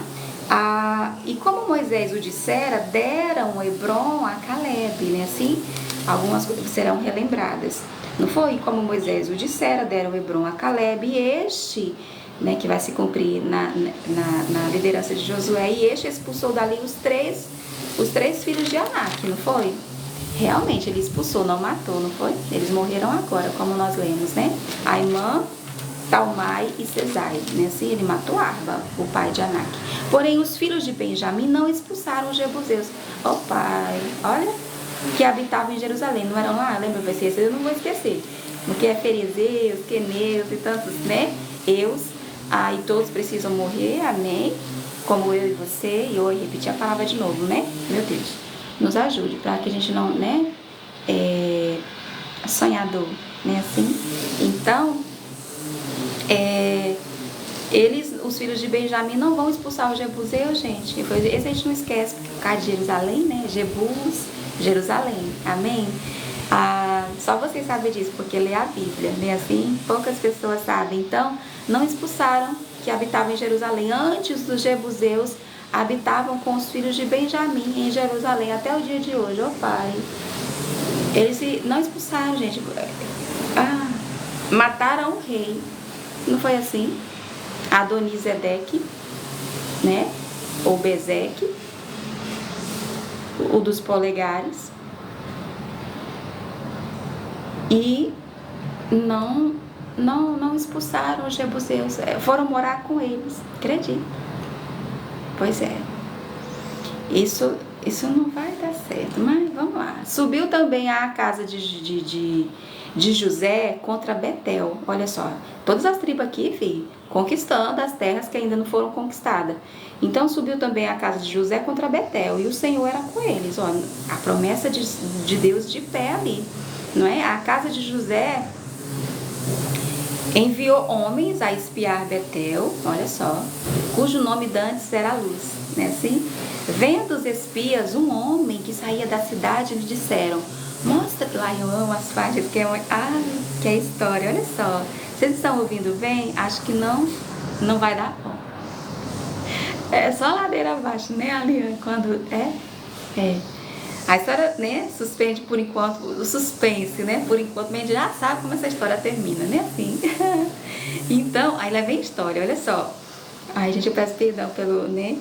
E como Moisés o dissera, deram Hebron a Caleb, né? Assim, algumas coisas serão relembradas. Não foi? Como Moisés o dissera, deram Hebron a Caleb, e este, né, que vai se cumprir na liderança de Josué, e este expulsou dali os três filhos de Anak, não foi? Realmente, ele expulsou, não matou, não foi? Eles morreram agora, como nós lemos, né? Aimã, Talmai e Cesai, né? Assim, ele matou Arba, o pai de Anak. Porém, os filhos de Benjamim não expulsaram os jebuseus. Ó pai, olha, que habitavam em Jerusalém, não eram lá? Lembra? Vai ser, eu não vou esquecer. Porque é fariseus, queneus e tantos, né? E todos precisam morrer, amém? Como eu e você, e eu repetir a palavra de novo, né? Meu Deus, nos ajude para que a gente não, né? Sonhador, né? Assim, então, os filhos de Benjamim não vão expulsar os jebuseus, gente. Esse a gente não esquece, porque por causa de Jerusalém, né? Jebus, Jerusalém, amém? Só vocês sabem disso, porque lê a Bíblia, né? Assim, poucas pessoas sabem. Então, não expulsaram que habitavam em Jerusalém. Antes dos jebuseus, habitavam com os filhos de Benjamim em Jerusalém, até o dia de hoje. Ó pai, eles não expulsaram, gente. Mataram o rei. Não foi assim? Adonisedeque, né? Ou Bezeque, o dos polegares. E não expulsaram os jebuseus. Foram morar com eles. Acredito. Pois é. Isso não vai dar certo, mas vamos lá. Subiu também a casa de José contra Betel. Olha só, todas as tribos aqui, filho, conquistando as terras que ainda não foram conquistadas. Então subiu também a casa de José contra Betel, e o Senhor era com eles. Ó, a promessa de Deus de pé ali, não é? A casa de José enviou homens a espiar Betel, olha só, cujo nome dantes era Luz, né? Assim, vendo os espias um homem que saía da cidade, lhe disseram: mostra lá, eu amo as faixas, que é história, olha só. Vocês estão ouvindo bem? Acho que não vai dar bom. É só ladeira abaixo, né, Aliane? Quando a história, né, suspende por enquanto, o suspense, né, por enquanto, mas a gente já sabe como essa história termina, né, assim. Então, aí lá vem a história, olha só. Ai, gente, eu peço perdão pelo, né,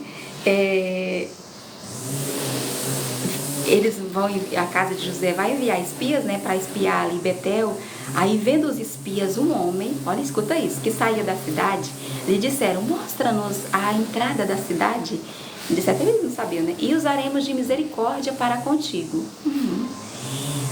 eles vão, a casa de José vai enviar espias, né, para espiar ali Betel. Aí, vendo os espias, um homem, olha, escuta isso, que saía da cidade, lhe disseram: mostra-nos a entrada da cidade. Disse, até eles não sabiam, né? E usaremos de misericórdia para contigo.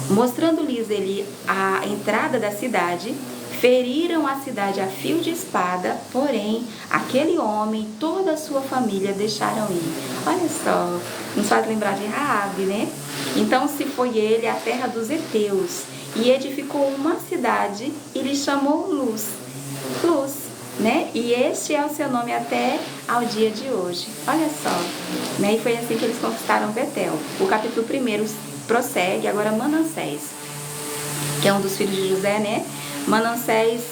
Mostrando-lhes ele a entrada da cidade, feriram a cidade a fio de espada, porém, aquele homem e toda a sua família deixaram ir. Olha só, nos faz lembrar de Raabe, né? Então se foi ele à terra dos heteus, e edificou uma cidade, e lhe chamou Luz, né? E este é o seu nome até ao dia de hoje. Olha só, né? E foi assim que eles conquistaram Betel. O capítulo 1 prossegue. Agora Manassés, que é um dos filhos de José, né? Manassés,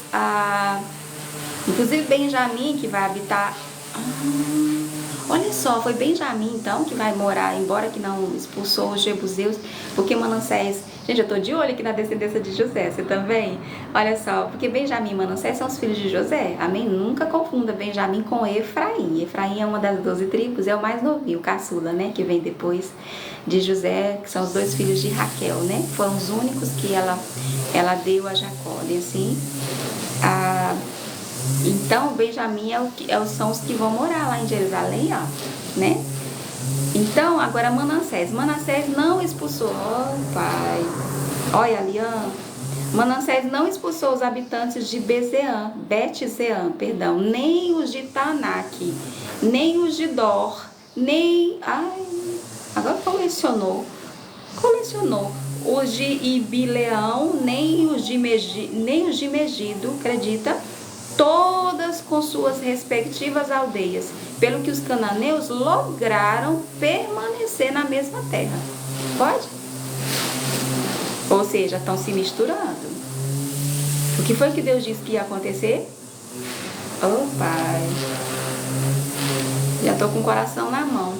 inclusive Benjamim, que vai habitar. Olha só, foi Benjamim então que vai morar, embora que não expulsou os jebuseus, porque Manassés, gente, eu tô de olho aqui na descendência de José, você também? Olha só, porque Benjamim e Manassés são os filhos de José, amém? Nunca confunda Benjamim com Efraim. Efraim é uma das 12 tribos, é o mais novinho, o caçula, né? Que vem depois de José, que são os dois filhos de Raquel, né? Foram os únicos que ela ela deu a Jacó, né? Assim, então Benjamim são os que vão morar lá em Jerusalém, ó, né? Então, agora Manassés não expulsou, ó pai, olha ali, ó. Manassés não expulsou os habitantes de Bet-Zean, perdão, nem os de Taanaque, nem os de Dor, nem, agora colecionou, os de Ibileão, nem os de Megido, acredita? Todas com suas respectivas aldeias, pelo que os cananeus lograram permanecer na mesma terra. Pode? Ou seja, estão se misturando. O que foi que Deus disse que ia acontecer? Oh, Pai. Já estou com o coração na mão.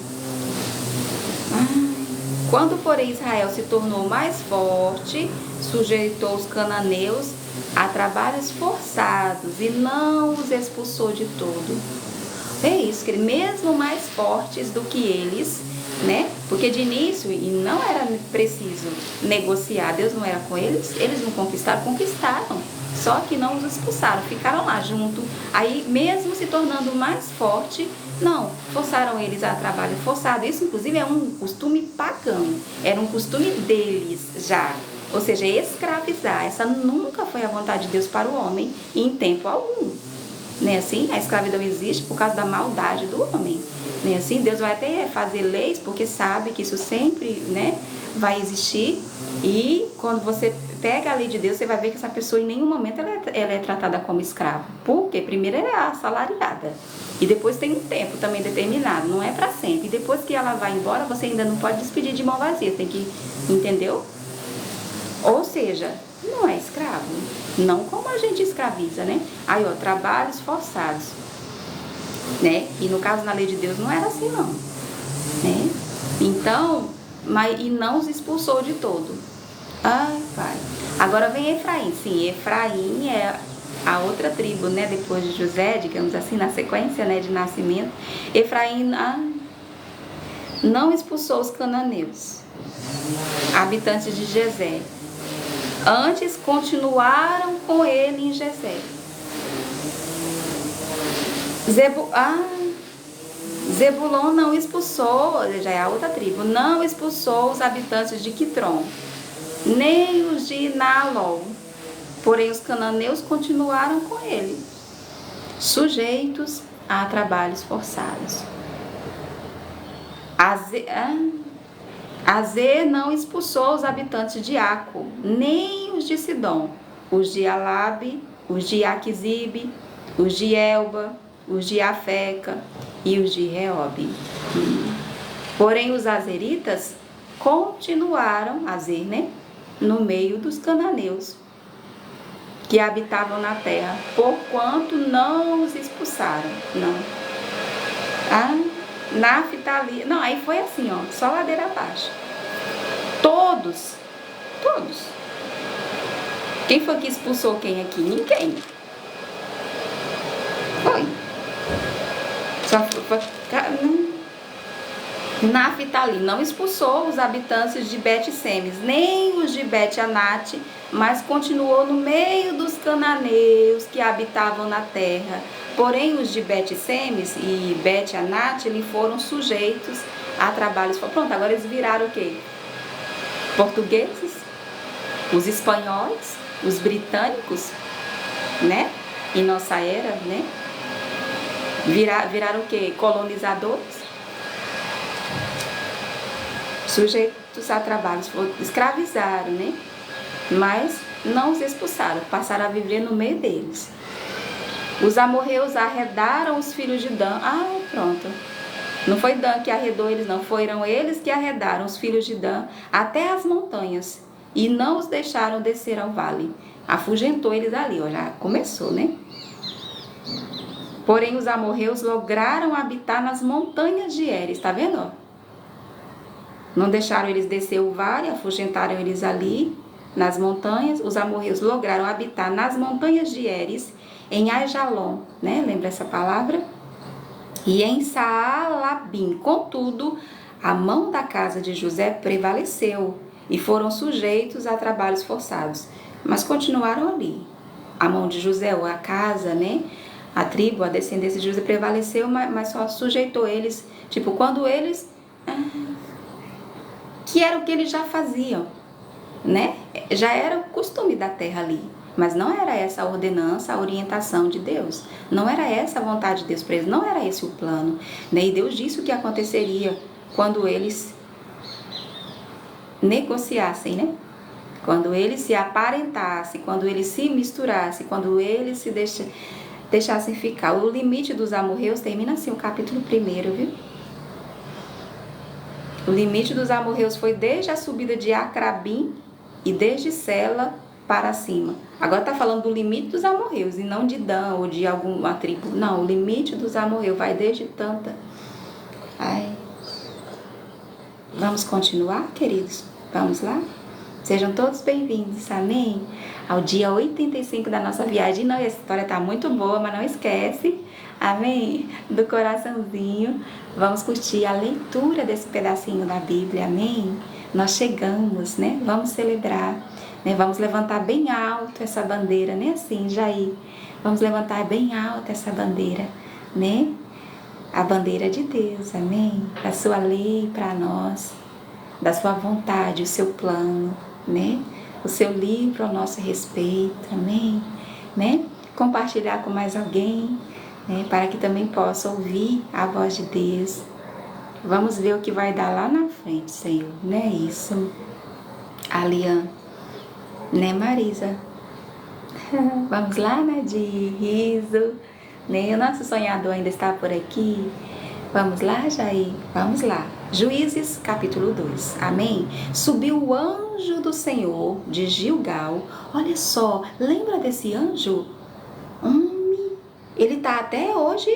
Quando, porém, Israel se tornou mais forte, sujeitou os cananeus a trabalhos forçados e não os expulsou de todo. É isso, que mesmo mais fortes do que eles, né? Porque de início, e não era preciso negociar, Deus não era com eles, eles não conquistaram, só que não os expulsaram, ficaram lá junto. Aí, mesmo se tornando mais forte, não, forçaram eles a trabalho forçado. Isso, inclusive, é um costume pagão, era um costume deles já. Ou seja, escravizar. Essa nunca foi a vontade de Deus para o homem em tempo algum. Né? Assim, a escravidão existe por causa da maldade do homem. Né? Assim, Deus vai até fazer leis porque sabe que isso sempre, né, vai existir. E quando você pega a lei de Deus, você vai ver que essa pessoa em nenhum momento ela é tratada como escrava. Porque primeiro ela é assalariada. E depois tem um tempo também determinado, não é para sempre. E depois que ela vai embora, você ainda não pode despedir de mão vazia. Tem que, entendeu? Ou seja, não é escravo. Não como a gente escraviza, né? Aí, ó, trabalhos forçados, né? E no caso, na lei de Deus, não era assim, não. Né? Então, e não os expulsou de todo. Ai, pai. Agora vem Efraim. Sim, Efraim é a outra tribo, né? Depois de José, digamos assim, na sequência, né, de nascimento. Efraim não expulsou os cananeus, habitantes de Gezé. Antes continuaram com ele em Gezé. Zebulon não expulsou, já é a outra tribo, não expulsou os habitantes de Quitron, nem os de Naalol. Porém, os cananeus continuaram com ele, sujeitos a trabalhos forçados. Azer não expulsou os habitantes de Aco, nem os de Sidom, os de Alabe, os de Aquizib, os de Elba, os de Afeca e os de Reobe. Porém, os azeritas continuaram, Azer, né, no meio dos cananeus que habitavam na terra, porquanto não os expulsaram. Não. Naftali, não, aí foi assim, ó, só ladeira abaixo. Todos. Quem foi que expulsou quem aqui? Ninguém. Foi. Só foi. Naftali não expulsou os habitantes de Bet-Semes, nem os de Bet-Anate, mas continuou no meio dos cananeus que habitavam na terra. Porém, os de Bet-Semes e Bet-Anate lhe foram sujeitos a trabalhos. Pronto, agora eles viraram o quê? Portugueses, os espanhóis, os britânicos, né? Em nossa era, né? Viraram o quê? Colonizadores. Sujeitos a trabalhos, escravizaram, né? Mas não os expulsaram, passaram a viver no meio deles. Os amorreus arredaram os filhos de Dan. Pronto. Não foi Dan que arredou eles, não. Foram eles que arredaram os filhos de Dan até as montanhas e não os deixaram descer ao vale. Afugentou eles ali, ó, já começou, né? Porém, os amorreus lograram habitar nas montanhas de Eres, tá vendo, ó? Não deixaram eles descer o vale, afugentaram eles ali nas montanhas. Os amorreus lograram habitar nas montanhas de Eres, em Aijalon, né? Lembra essa palavra? E em Saalabim. Contudo, a mão da casa de José prevaleceu e foram sujeitos a trabalhos forçados. mas continuaram ali. A mão de José, a casa, né? A tribo, a descendência de José prevaleceu, mas só sujeitou eles, tipo, quando eles... que era o que eles já faziam, né? Já era o costume da terra ali. Mas não era essa a ordenança, a orientação de Deus. Não era essa a vontade de Deus para eles. Não era esse o plano. Né? E Deus disse o que aconteceria quando eles negociassem, né? Quando eles se aparentassem, quando eles se misturassem, quando eles se deixassem ficar. O limite dos amorreus termina assim, o capítulo 1, viu? O limite dos amorreus foi desde a subida de Acrabim e desde Sela para cima. Agora está falando do limite dos amorreus e não de Dan ou de alguma tribo. Não, o limite dos amorreus vai desde tanta. Ai. Vamos continuar, queridos? Vamos lá? Sejam todos bem-vindos, amém? Ao dia 85 da nossa viagem. Não, essa história tá muito boa, mas não esquece, amém? Do coraçãozinho. Vamos curtir a leitura desse pedacinho da Bíblia, amém? Nós chegamos, né? Vamos celebrar, né? Vamos levantar bem alto essa bandeira, né? Assim, Jair. Vamos levantar bem alto essa bandeira, né? A bandeira de Deus, amém? A sua lei para nós, da sua vontade, o seu plano, né? O seu livro ao nosso respeito, amém? Né? Compartilhar com mais alguém, né? Para que também possa ouvir a voz de Deus. Vamos ver o que vai dar lá na frente, Senhor, né? Isso. Alian, né, Marisa? Vamos lá, né? De riso, né? O nosso sonhador ainda está por aqui. Vamos lá, Jair? Vamos lá. Juízes, capítulo 2. Amém? Subiu o anjo do Senhor de Gilgal. Olha só, lembra desse anjo? Ele está até hoje.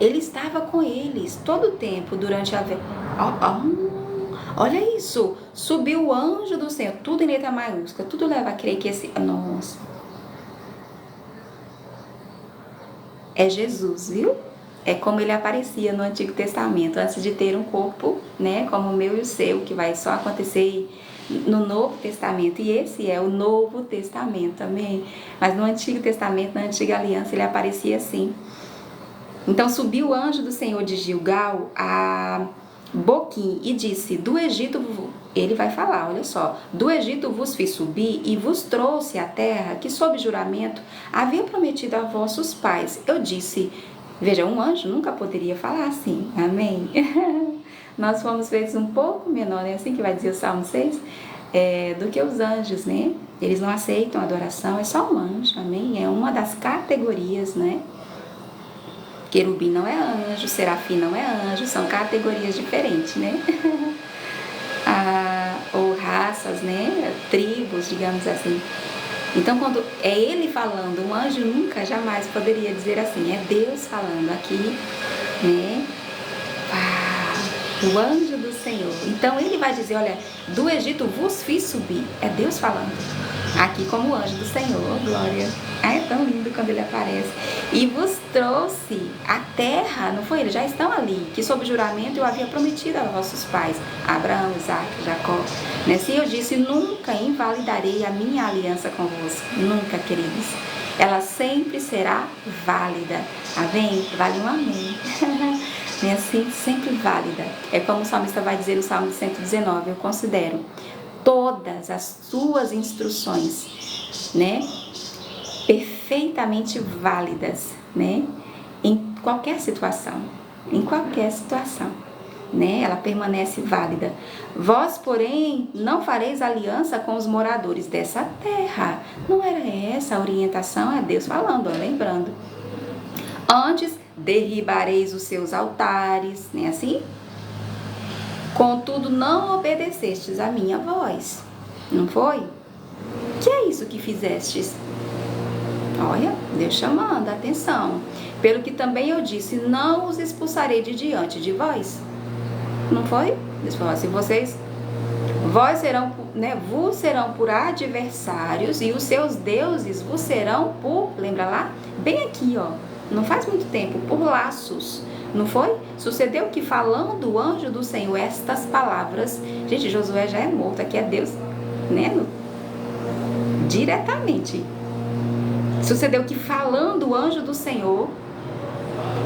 Ele estava com eles todo o tempo durante a... olha isso. Subiu o anjo do Senhor. Tudo em letra maiúscula. Tudo leva a crer que esse... Nossa. É Jesus, viu? É como ele aparecia no Antigo Testamento, antes de ter um corpo, né, como o meu e o seu, que vai só acontecer no Novo Testamento. E esse é o Novo Testamento, amém? Mas no Antigo Testamento, na Antiga Aliança, ele aparecia assim. Então subiu o anjo do Senhor de Gilgal a Boquim e disse, do Egito, ele vai falar, olha só, do Egito vos fiz subir e vos trouxe a terra que sob juramento havia prometido a vossos pais. Eu disse... Veja, um anjo nunca poderia falar assim, amém? Nós fomos feitos um pouco menor, é assim que vai dizer o Salmo 6, do que os anjos, né? Eles não aceitam adoração, é só um anjo, amém? É uma das categorias, né? Querubim não é anjo, serafim não é anjo, são categorias diferentes, né? Ou raças, né? Tribos, digamos assim. Então, quando é ele falando, um anjo nunca, jamais poderia dizer assim, é Deus falando aqui, né? O anjo do Senhor. Então, ele vai dizer, olha, do Egito vos fiz subir. É Deus falando. Aqui como o anjo do Senhor, glória. É tão lindo quando ele aparece. E vos trouxe a terra, não foi? Eles já estão ali, que sob juramento eu havia prometido aos vossos pais, Abraão, Isaac, Jacó. Assim eu disse, nunca invalidarei a minha aliança convosco. Nunca, queridos. Ela sempre será válida. Amém? Vale um amém. Assim, sempre válida. É como o salmista vai dizer no Salmo 119, eu considero todas as suas instruções, né, perfeitamente válidas, né, em qualquer situação, né, ela permanece válida. Vós, porém, não fareis aliança com os moradores dessa terra. Não era essa a orientação? É Deus falando, ó, lembrando. Antes, derribareis os seus altares, né, assim? Contudo, não obedecestes a minha voz. Não foi? Que é isso que fizestes? Olha, Deus chamando, atenção. Pelo que também eu disse, não os expulsarei de diante de vós. Não foi? Deus falou assim, vós serão, né, vos serão por adversários e os seus deuses vos serão por, lembra lá? Bem aqui, ó. Não faz muito tempo, por laços. Não foi? Sucedeu que falando o anjo do Senhor estas palavras, gente, Josué já é morto, aqui é Deus, né? diretamente. Sucedeu que, falando o anjo do Senhor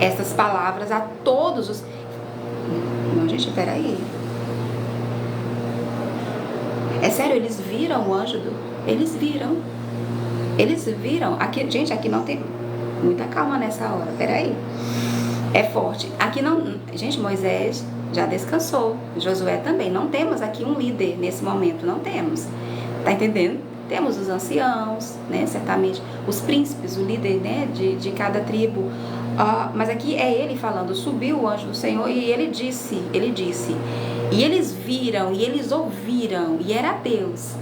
essas palavras a todos os... Não, gente, peraí. É sério, eles viram o anjo Eles viram. Aqui, gente, aqui não tem muita calma nessa hora, peraí. É forte. Aqui não... Gente, Moisés já descansou. Josué também. Não temos aqui um líder nesse momento, não temos. Tá entendendo? Temos os anciãos, né? Certamente. Os príncipes, o líder, né? De cada tribo. Mas aqui é ele falando. Subiu o anjo do Senhor e ele disse. E eles viram, e eles ouviram, e era Deus.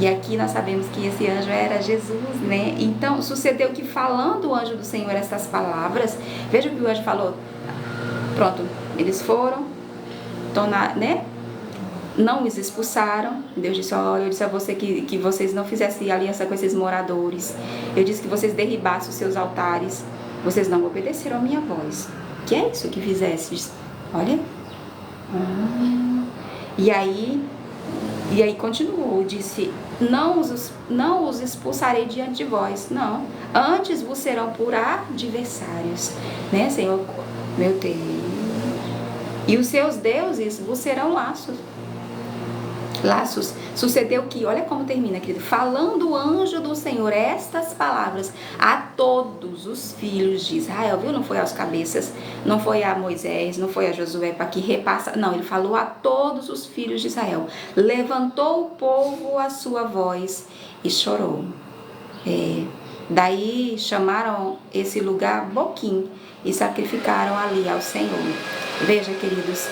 E aqui nós sabemos que esse anjo era Jesus, né? Então, sucedeu que, falando o anjo do Senhor essas palavras, veja o que o anjo falou. Pronto, eles foram, né? Não os expulsaram. Deus disse: olha, eu disse a você que vocês não fizessem aliança com esses moradores. Eu disse que vocês derribassem os seus altares. Vocês não obedeceram a minha voz. Que é isso que fizestes? Olha. E aí continuou, disse: não os expulsarei diante de vós, não. Antes vos serão por adversários, né, Senhor? Meu Deus. E os seus deuses vos serão laços. Sucedeu que, olha como termina, querido. Falando o anjo do Senhor estas palavras a todos os filhos de Israel, viu? Não foi aos cabeças, não foi a Moisés, não foi a Josué para que repassa, não, ele falou a todos os filhos de Israel. Levantou o povo a sua voz e chorou. Daí chamaram esse lugar Boquim e sacrificaram ali ao Senhor. Veja, queridos,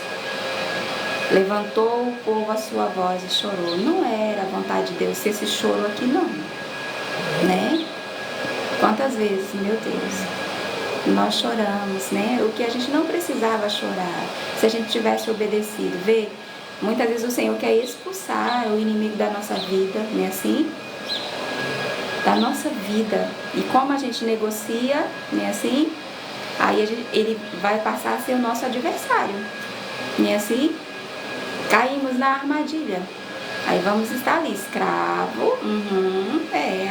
levantou o povo a sua voz e chorou. Não era a vontade de Deus ser esse choro aqui, não, né? Quantas vezes, meu Deus, nós choramos, né? O que a gente não precisava chorar, se a gente tivesse obedecido. Vê, muitas vezes o Senhor quer expulsar o inimigo da nossa vida, não é assim? Da nossa vida. E como a gente negocia, não é assim? Aí ele vai passar a ser o nosso adversário, não é assim? Caímos na armadilha. Aí vamos estar ali, escravo,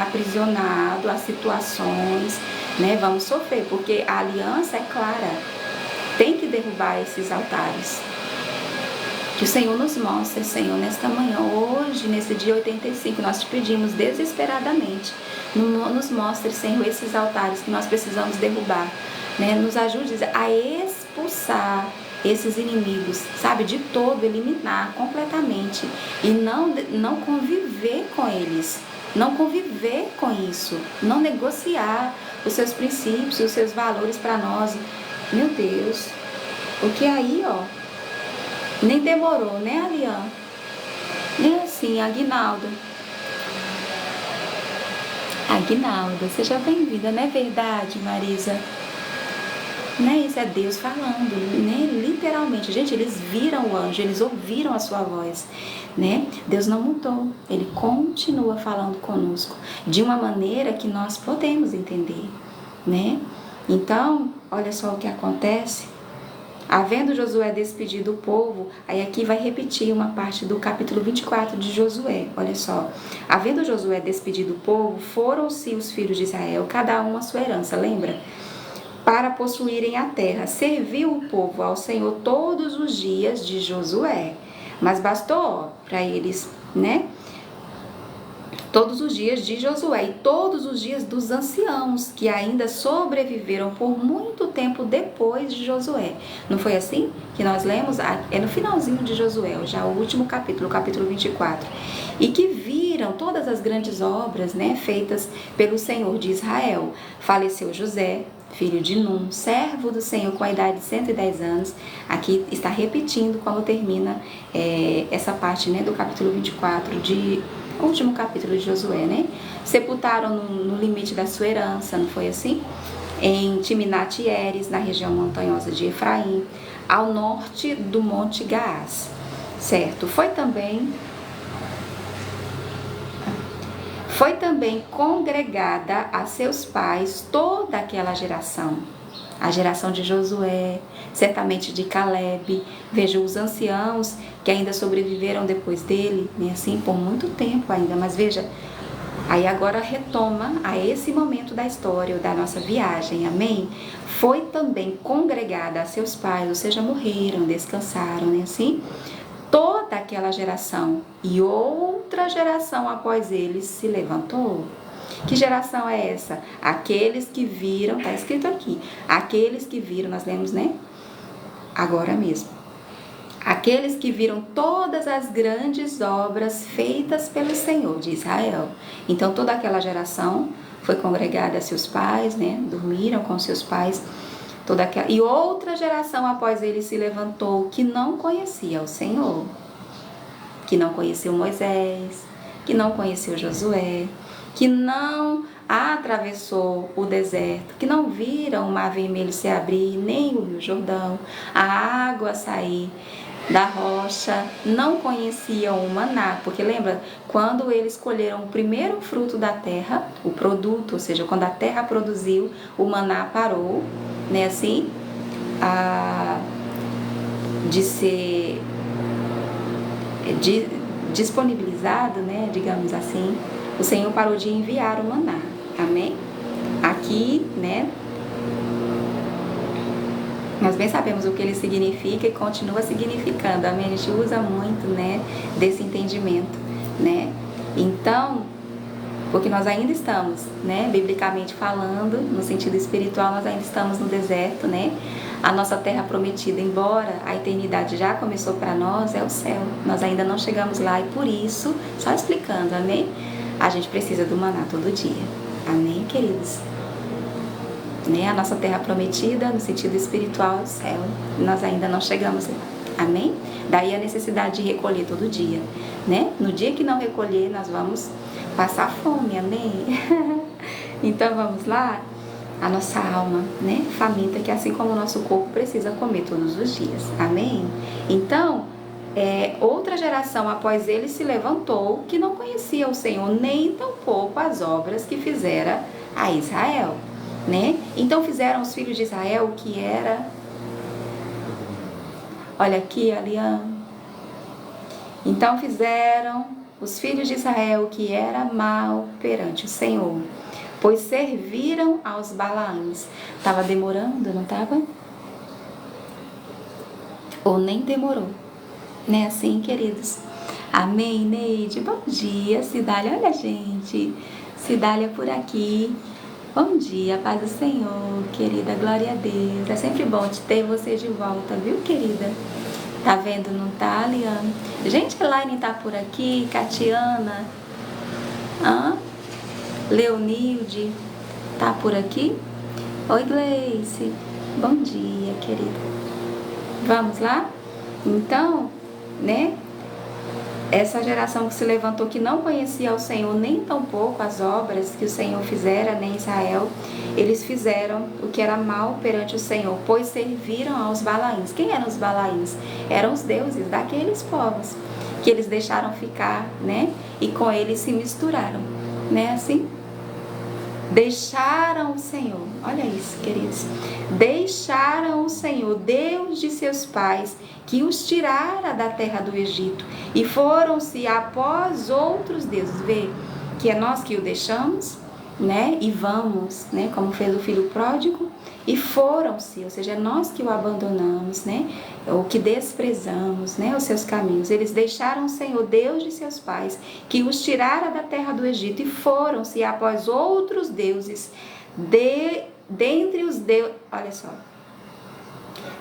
aprisionado a situações, né? Vamos sofrer, porque a aliança é clara. Tem que derrubar esses altares. Que o Senhor nos mostre, Senhor, nesta manhã, hoje, nesse dia 85, nós te pedimos desesperadamente. Nos mostre, Senhor, esses altares que nós precisamos derrubar, né? Nos ajude a expulsar esses inimigos, sabe, de todo, eliminar completamente e não conviver com eles, não conviver com isso, não negociar os seus princípios, os seus valores para nós. Meu Deus, porque aí, ó, nem demorou, né, Alian? Nem assim, Aguinaldo, seja bem-vinda, não é verdade, Marisa? Né? Isso é Deus falando, né? Literalmente, gente, eles viram o anjo, eles ouviram a sua voz, né? Deus não mudou, ele continua falando conosco de uma maneira que nós podemos entender, né? Então, olha só o que acontece. Havendo Josué despedido o povo, aí aqui vai repetir uma parte do capítulo 24 de Josué, olha só. Havendo Josué despedido o povo, foram-se os filhos de Israel, cada um a sua herança, lembra? Para possuírem a terra. Serviu o povo ao Senhor todos os dias de Josué. Mas bastou para eles, né? Todos os dias de Josué e todos os dias dos anciãos que ainda sobreviveram por muito tempo depois de Josué. Não foi assim que nós lemos? É no finalzinho de Josué, já o último capítulo, o capítulo 24. E que viram todas as grandes obras, né, feitas pelo Senhor de Israel. Faleceu José, filho de Num, servo do Senhor com a idade de 110 anos. Aqui está repetindo como termina essa parte, né, do capítulo 24, o último capítulo de Josué, né? Sepultaram no limite da sua herança, não foi assim? Em Timnat-Heres, na região montanhosa de Efraim, ao norte do Monte Gaás, certo? Foi também congregada a seus pais toda aquela geração, a geração de Josué, certamente de Caleb. Veja, os anciãos que ainda sobreviveram depois dele, né, assim, por muito tempo ainda, mas veja, Aí agora retoma a esse momento da história, da nossa viagem, amém? Foi também congregada a seus pais, ou seja, morreram, descansaram, né, assim? Toda aquela geração e outra geração após eles se levantou. Que geração é essa? Aqueles que viram, tá escrito aqui, aqueles que viram, nós lemos, né? Agora mesmo. Aqueles que viram todas as grandes obras feitas pelo Senhor de Israel. Então toda aquela geração foi congregada a seus pais, né? Dormiram com seus pais. E outra geração após ele se levantou que não conhecia o Senhor, que não conheceu Moisés, que não conheceu Josué, que não atravessou o deserto, que não viram o mar vermelho se abrir, nem o rio Jordão, a água sair da rocha, não conheciam o maná, porque lembra, quando eles colheram o primeiro fruto da terra, o produto, ou seja, quando a terra produziu, o maná parou, né, assim, de ser disponibilizado, né, digamos assim, o Senhor parou de enviar o maná, amém? Aqui, né, nós bem sabemos o que ele significa e continua significando, amém? A gente usa muito, né, desse entendimento, né? Então, porque nós ainda estamos, né, biblicamente falando, no sentido espiritual, nós ainda estamos no deserto, né? A nossa terra prometida, embora a eternidade já começou para nós, é o céu. Nós ainda não chegamos lá e por isso, só explicando, amém? A gente precisa do maná todo dia, amém, queridos? Né? A nossa terra prometida, no sentido espiritual, é o céu. Nós ainda não chegamos lá, amém? Daí a necessidade de recolher todo dia, né? No dia que não recolher, nós vamos passar fome, amém? Então vamos lá? A nossa alma, né? Faminta, que assim como o nosso corpo precisa comer todos os dias, amém? Então, outra geração após ele se levantou que não conhecia o Senhor, nem tampouco as obras que fizera a Israel, né? Então fizeram os filhos de Israel o que era, olha aqui, Aliane. Então fizeram os filhos de Israel o que era mal perante o Senhor, pois serviram aos Balaãs. Estava demorando, não estava? Ou nem demorou, né? Assim, queridos. Amém, Neide? Bom dia, Cidália. Olha, gente, Cidália por aqui. Bom dia, paz do Senhor, querida, glória a Deus. É sempre bom te ter você de volta, viu, querida? Tá vendo, não tá, Liane? Gente, Elaine tá por aqui, Catiana, Leonilde, tá por aqui? Oi, Gleice, bom dia, querida. Vamos lá? Então, né? Essa geração que se levantou, que não conhecia o Senhor, nem tampouco as obras que o Senhor fizera, nem Israel, eles fizeram o que era mal perante o Senhor, pois serviram aos Balaíns. Quem eram os Balaíns? Eram os deuses daqueles povos, que eles deixaram ficar, né? E com eles se misturaram, né? Assim, deixaram o Senhor, olha isso, queridos, deixaram o Senhor, Deus de seus pais, que os tirara da terra do Egito, e foram-se após outros deuses. Vê que é nós que o deixamos, né, e vamos, né, como fez o filho pródigo, e foram-se, ou seja, é nós que o abandonamos, né, ou que desprezamos, né, os seus caminhos. Eles deixaram o Senhor, Deus de seus pais, que os tirara da terra do Egito, e foram-se após outros deuses, dentre os deuses, olha só,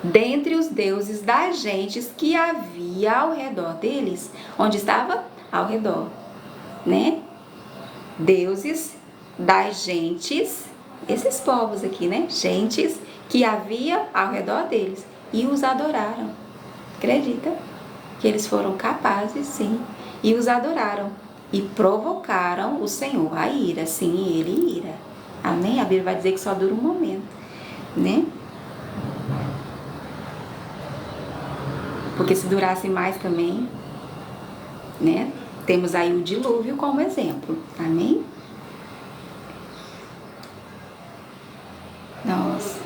dentre os deuses das gentes que havia ao redor deles. Onde estava? Ao redor, né? Deuses das gentes, esses povos aqui, né? Gentes que havia ao redor deles, e os adoraram. Acredita? Que eles foram capazes, sim, e os adoraram, e provocaram o Senhor a ira. Sim, ele ira. Amém? A Bíblia vai dizer que só dura um momento, né? Porque se durasse mais também, né? Temos aí o dilúvio como exemplo. Amém? Nossa.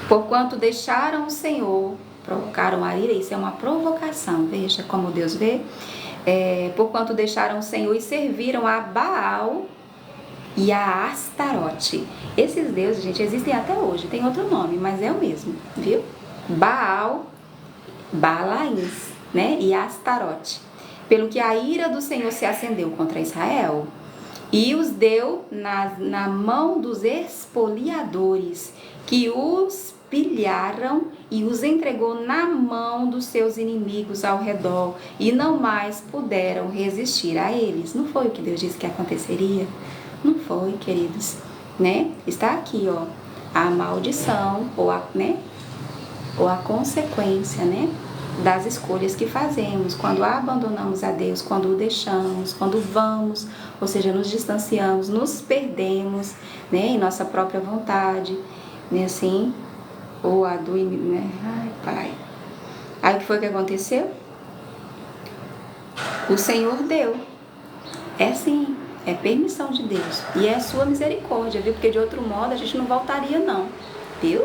Porquanto deixaram o Senhor, provocaram a ira. Isso é uma provocação. Veja como Deus vê. porquanto deixaram o Senhor e serviram a Baal e a Astarote. Esses deuses, gente, existem até hoje, tem outro nome, mas é o mesmo, viu? Baal, Balaíns, né? E Astarote. Pelo que a ira do Senhor se acendeu contra Israel e os deu na mão dos expoliadores, que os pilharam e os entregou na mão dos seus inimigos ao redor, e não mais puderam resistir a eles. Não foi o que Deus disse que aconteceria? Não foi, queridos, né? Está aqui, ó, a maldição ou a consequência, né, das escolhas que fazemos, quando abandonamos a Deus, quando o deixamos, quando vamos, ou seja, nos distanciamos, nos perdemos, né, em nossa própria vontade, né, assim, ou a do inimigo, né? Ai, Pai. Aí o que foi que aconteceu? O Senhor deu. É assim, é permissão de Deus. E é sua misericórdia, viu? Porque de outro modo a gente não voltaria, não. Viu?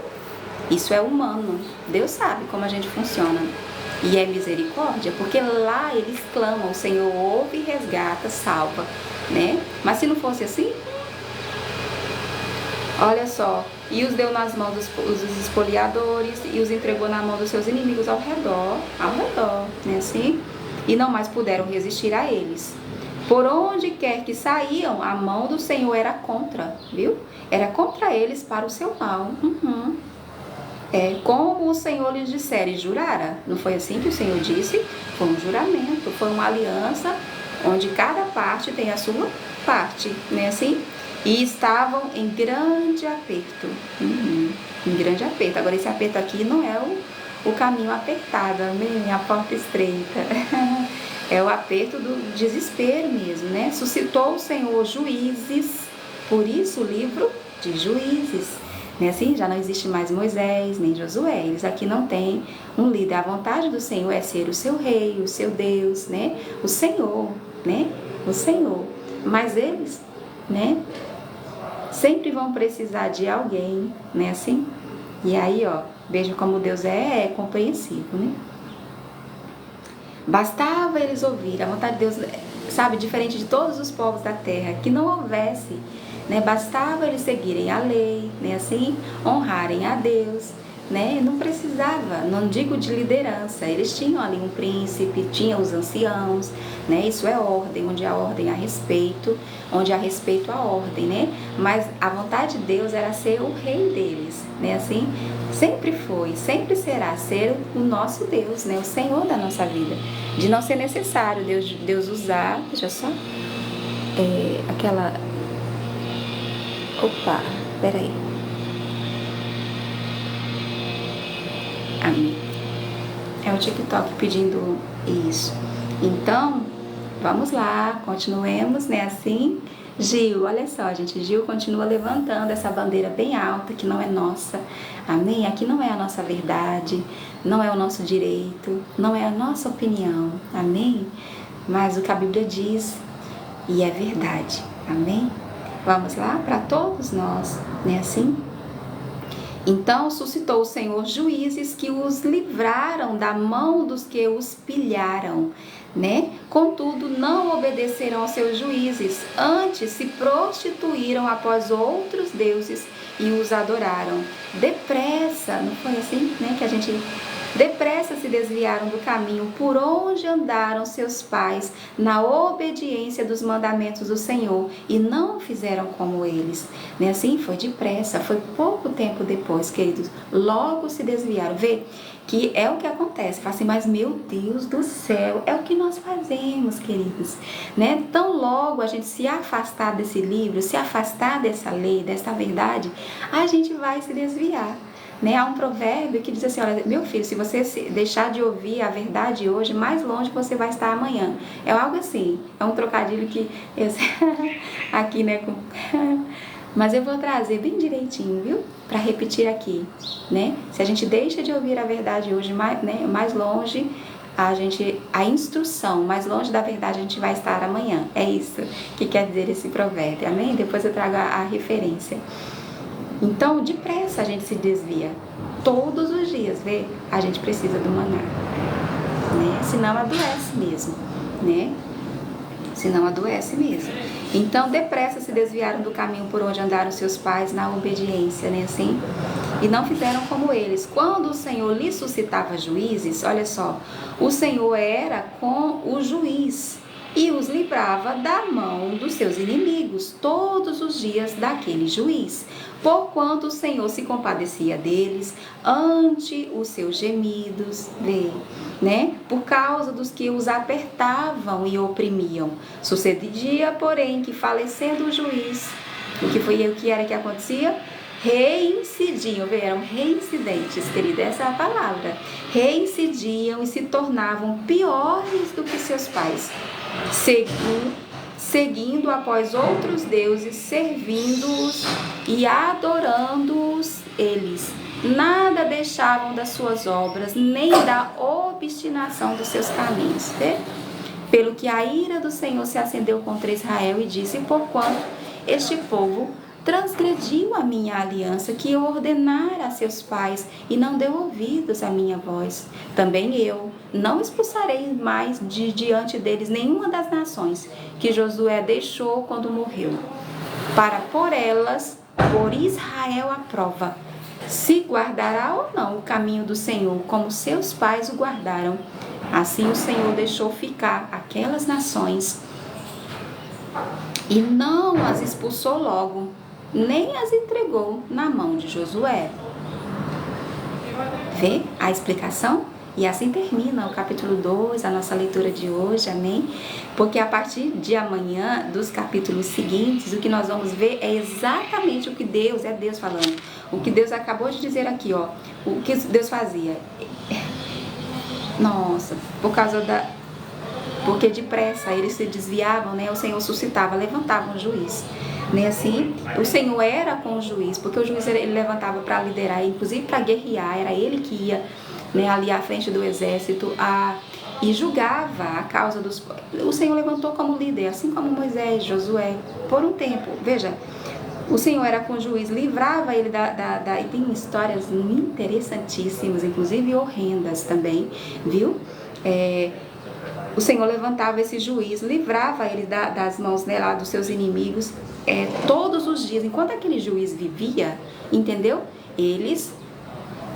Isso é humano. Deus sabe como a gente funciona. E é misericórdia, porque lá eles clamam, o Senhor ouve e resgata, salva, né? Mas se não fosse assim, olha só, e os deu nas mãos dos espoliadores e os entregou na mão dos seus inimigos ao redor, né, assim? E não mais puderam resistir a eles. Por onde quer que saíam, a mão do Senhor era contra, viu? Era contra eles para o seu mal. Como o Senhor lhes dissera e jurara. Não foi assim que o Senhor disse? Foi um juramento, foi uma aliança, onde cada parte tem a sua parte, né, assim? E estavam em grande aperto. Em grande aperto. Agora, esse aperto aqui não é o caminho apertado, a porta estreita. É o aperto do desespero mesmo, né? Suscitou o Senhor juízes, por isso o livro de Juízes. Né? Assim, já não existe mais Moisés, nem Josué. Eles aqui não têm um líder. A vontade do Senhor é ser o seu rei, o seu Deus, né? O Senhor, né? O Senhor. Mas eles, né, sempre vão precisar de alguém, né, assim? E aí, ó, veja como Deus é compreensivo, né? Bastava eles ouvir, a vontade de Deus, sabe, diferente de todos os povos da terra, que não houvesse, né? Bastava eles seguirem a lei, né, assim, honrarem a Deus, né? Não precisava, não digo de liderança, eles tinham ali um príncipe, tinham os anciãos, né? Isso é ordem, onde há ordem há respeito, onde há respeito à ordem, né? Mas a vontade de Deus era ser o rei deles, né? Assim, sempre foi, sempre será ser o nosso Deus, né? O Senhor da nossa vida, de não ser necessário Deus usar, deixa só, peraí. Amém. É o TikTok pedindo isso. Então, vamos lá, continuemos, né, assim. Gil, olha só, gente, Gil continua levantando essa bandeira bem alta, que não é nossa, amém? Aqui não é a nossa verdade, não é o nosso direito, não é a nossa opinião, amém? Mas o que a Bíblia diz, e é verdade, amém? Vamos lá, para todos nós, né, assim? Então suscitou o Senhor juízes que os livraram da mão dos que os pilharam, né? Contudo, não obedeceram aos seus juízes, antes se prostituíram após outros deuses e os adoraram. Depressa, não foi assim, né? Que a gente... Depressa se desviaram do caminho por onde andaram seus pais, na obediência dos mandamentos do Senhor, e não fizeram como eles. Né? Assim, foi depressa, foi pouco tempo depois, queridos, logo se desviaram. Vê que é o que acontece. Fala assim, mas meu Deus do céu, é o que nós fazemos, queridos. Né? Tão logo a gente se afastar desse livro, se afastar dessa lei, dessa verdade, a gente vai se desviar. Né? Há um provérbio que diz assim, olha, meu filho, se você deixar de ouvir a verdade hoje, mais longe você vai estar amanhã. É algo assim, é um trocadilho que eu aqui, né, mas eu vou trazer bem direitinho, viu? Para repetir aqui, né? Se a gente deixa de ouvir a verdade hoje, mais longe a instrução, mais longe da verdade a gente vai estar amanhã. É isso que quer dizer esse provérbio, amém? Depois eu trago a referência. Então, depressa a gente se desvia. Todos os dias, vê? A gente precisa do maná, né? Senão adoece mesmo, né? Senão adoece mesmo. Então, depressa se desviaram do caminho por onde andaram seus pais na obediência, né? Assim, e não fizeram como eles. Quando o Senhor lhes suscitava juízes, olha só, o Senhor era com o juiz e os livrava da mão dos seus inimigos todos os dias daquele juiz, porquanto o Senhor se compadecia deles ante os seus gemidos, né? Por causa dos que os apertavam e oprimiam. Sucedia, porém, que falecendo o juiz, o que era que acontecia? Reincidiam, eram reincidentes, querida, essa é a palavra. Reincidiam e se tornavam piores do que seus pais, seguindo após outros deuses, servindo-os e adorando-os eles. Nada deixavam das suas obras, nem da obstinação dos seus caminhos. Pelo que a ira do Senhor se acendeu contra Israel e disse: porquanto este povo transgrediu a minha aliança que eu ordenara a seus pais e não deu ouvidos à minha voz, também eu não expulsarei mais de diante deles nenhuma das nações que Josué deixou quando morreu, para por elas, por Israel à prova, se guardará ou não o caminho do Senhor, como seus pais o guardaram. Assim o Senhor deixou ficar aquelas nações e não as expulsou logo, nem as entregou na mão de Josué. Vê a explicação? E assim termina o capítulo 2, a nossa leitura de hoje, amém? Porque a partir de amanhã, dos capítulos seguintes, o que nós vamos ver é exatamente o que Deus falando. O que Deus acabou de dizer aqui, ó. O que Deus fazia. Nossa, porque depressa eles se desviavam, né? O Senhor suscitava, levantava um juiz, né? Assim, o Senhor era com o juiz, porque o juiz ele levantava para liderar, inclusive para guerrear, era ele que ia, né, ali à frente do exército e julgava a causa dos... O Senhor levantou como líder, assim como Moisés, Josué, por um tempo. Veja, o Senhor era com o juiz, livrava ele e tem histórias interessantíssimas, inclusive horrendas também, viu? O Senhor levantava esse juiz, livrava ele das mãos, né, lá dos seus inimigos, todos os dias. Enquanto aquele juiz vivia, entendeu? Eles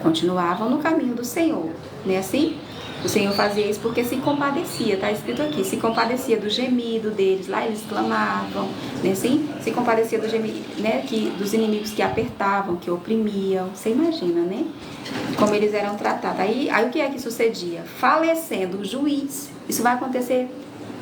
continuavam no caminho do Senhor, né? Assim, o Senhor fazia isso porque se compadecia, tá escrito aqui, se compadecia do gemido deles, lá eles clamavam, né? Assim, se compadecia do gemido, né? Dos inimigos que apertavam, que oprimiam. Você imagina, né? Como eles eram tratados. Aí o que é que sucedia? Falecendo o juiz. Isso vai acontecer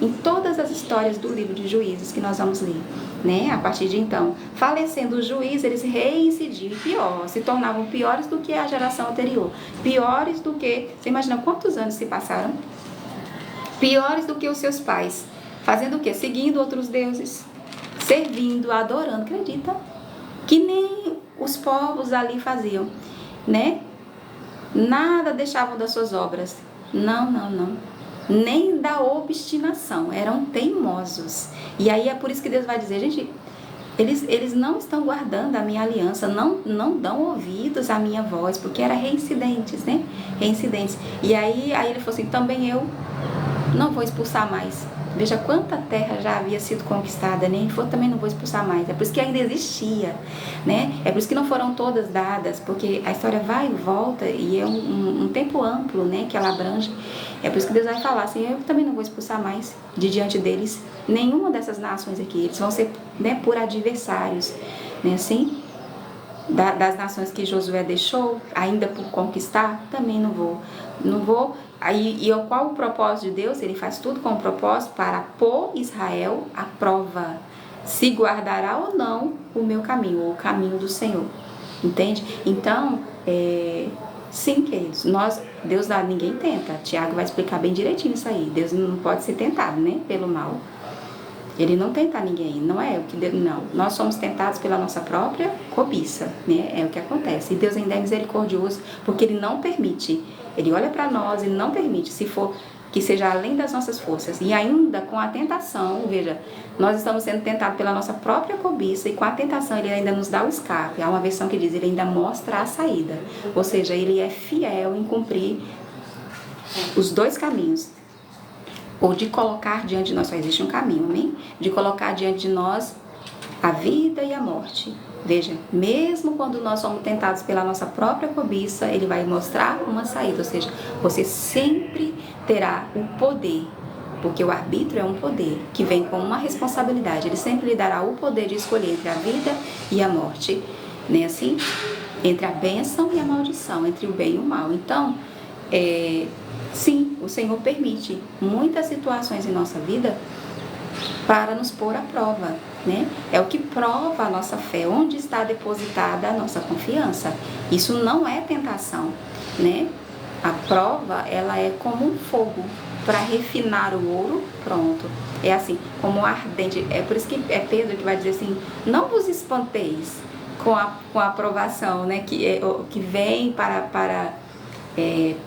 em todas as histórias do livro de Juízes que nós vamos ler, né? A partir de então, falecendo o juiz, eles reincidiam, pior, se tornavam piores do que a geração anterior, piores do que, você imagina quantos anos se passaram? Piores do que os seus pais, fazendo o quê? Seguindo outros deuses, servindo, adorando, acredita? Que nem os povos ali faziam, né? Nada deixavam das suas obras, não. Nem da obstinação, eram teimosos. E aí é por isso que Deus vai dizer, gente, eles não estão guardando a minha aliança, não dão ouvidos à minha voz, porque eram reincidentes, né? Reincidentes. E aí ele falou assim, também eu não vou expulsar mais. Veja quanta terra já havia sido conquistada, né? Ele falou, também não vou expulsar mais. É por isso que ainda existia, né? É por isso que não foram todas dadas, porque a história vai e volta e é um tempo amplo, né? Que ela abrange. É por isso que Deus vai falar assim, eu também não vou expulsar mais de diante deles nenhuma dessas nações aqui. Eles vão ser, né, por adversários, né? Assim, das nações que Josué deixou, ainda por conquistar, também não vou. Aí, qual o propósito de Deus? Ele faz tudo com o propósito para pôr Israel à prova, se guardará ou não o meu caminho, ou o caminho do Senhor, entende? Então, sim, queridos, Deus ninguém tenta. Tiago vai explicar bem direitinho isso aí. Deus não pode ser tentado, né, pelo mal. Ele não tenta ninguém, não é o que Deus, não. Nós somos tentados pela nossa própria cobiça, né? É o que acontece. E Deus ainda é misericordioso, porque Ele não permite. Ele olha para nós e não permite, se for que seja além das nossas forças. E ainda com a tentação, veja, nós estamos sendo tentados pela nossa própria cobiça e com a tentação Ele ainda nos dá o escape. Há uma versão que diz, Ele ainda mostra a saída. Ou seja, Ele é fiel em cumprir os dois caminhos. ou de colocar diante de nós, só existe um caminho, amém? De colocar diante de nós a vida e a morte. Veja, mesmo quando nós somos tentados pela nossa própria cobiça, ele vai mostrar uma saída, ou seja, você sempre terá o poder, porque o arbítrio é um poder que vem com uma responsabilidade, ele sempre lhe dará o poder de escolher entre a vida e a morte, não é assim? Entre a bênção e a maldição, entre o bem e o mal. Então, sim, o Senhor permite muitas situações em nossa vida para nos pôr à prova, né? É o que prova a nossa fé, onde está depositada a nossa confiança. Isso não é tentação, né? A prova, ela é como um fogo para refinar o ouro, pronto. É assim, como um ardente. É por isso que é Pedro que vai dizer assim: não vos espanteis com a provação, né? Que vem para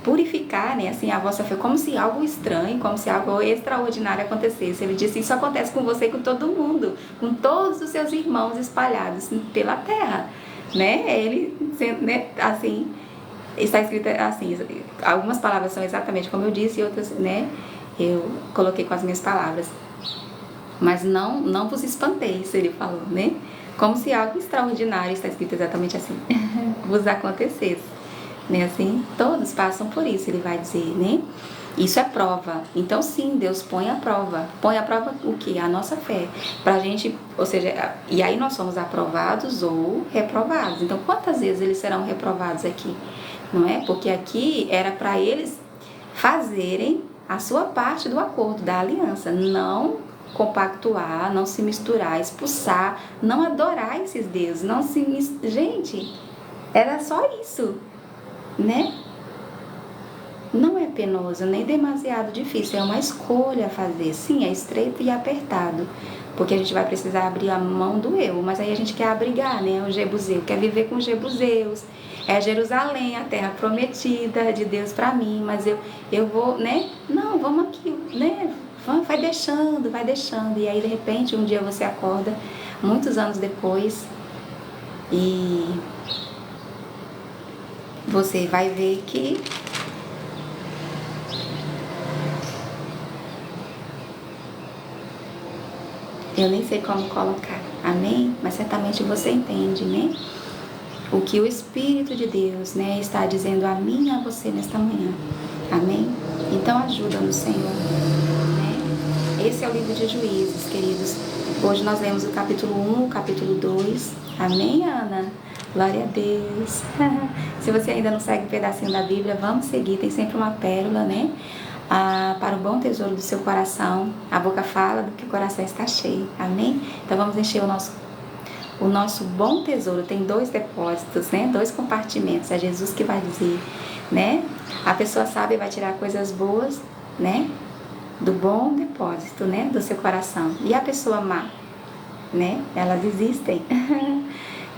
purificar, né, assim, a vossa fé, como se algo estranho, como se algo extraordinário acontecesse. Ele disse: isso acontece com você e com todo mundo, com todos os seus irmãos espalhados pela terra, né? Ele, né, assim, está escrito assim, algumas palavras são exatamente como eu disse e outras, né, eu coloquei com as minhas palavras. Mas não vos espanteis, ele falou, né? Como se algo extraordinário, está escrito exatamente assim, vos acontecesse. Né, assim, todos passam por isso, ele vai dizer, né? Isso é prova. Então, sim, Deus põe a prova. Põe a prova o quê? A nossa fé. Pra gente, ou seja, e aí nós somos aprovados ou reprovados. Então, quantas vezes eles serão reprovados aqui? Não é? Porque aqui era para eles fazerem a sua parte do acordo, da aliança. Não compactuar, não se misturar, expulsar, não adorar esses deuses, não se... Gente, era só isso. Né? Não é penoso, nem demasiado difícil, é uma escolha a fazer. Sim, é estreito e apertado, porque a gente vai precisar abrir a mão do eu, mas aí a gente quer abrigar, né? O Jebuseu, quer viver com os Jebuseus, é Jerusalém, a terra prometida de Deus para mim, mas eu vou, né? Não, vamos aqui, né? Vai deixando, e aí de repente um dia você acorda, muitos anos depois, e você vai ver que eu nem sei como colocar, amém? Mas certamente você entende, né? O que o Espírito de Deus, né, está dizendo a mim e a você nesta manhã, amém? Então ajuda-nos, Senhor, né? Esse é o livro de Juízes, queridos. Hoje nós lemos o capítulo 1, o capítulo 2, amém, Ana? Glória a Deus. Se você ainda não segue um pedacinho da Bíblia, vamos seguir, tem sempre uma pérola, né? Para o bom tesouro do seu coração. A boca fala do que o coração está cheio, amém? Então vamos encher o nosso bom tesouro. Tem 2 depósitos, né? 2 compartimentos, é Jesus que vai dizer, né? A pessoa sábia vai tirar coisas boas, né? Do bom depósito, né? Do seu coração. E a pessoa má, né? Elas existem.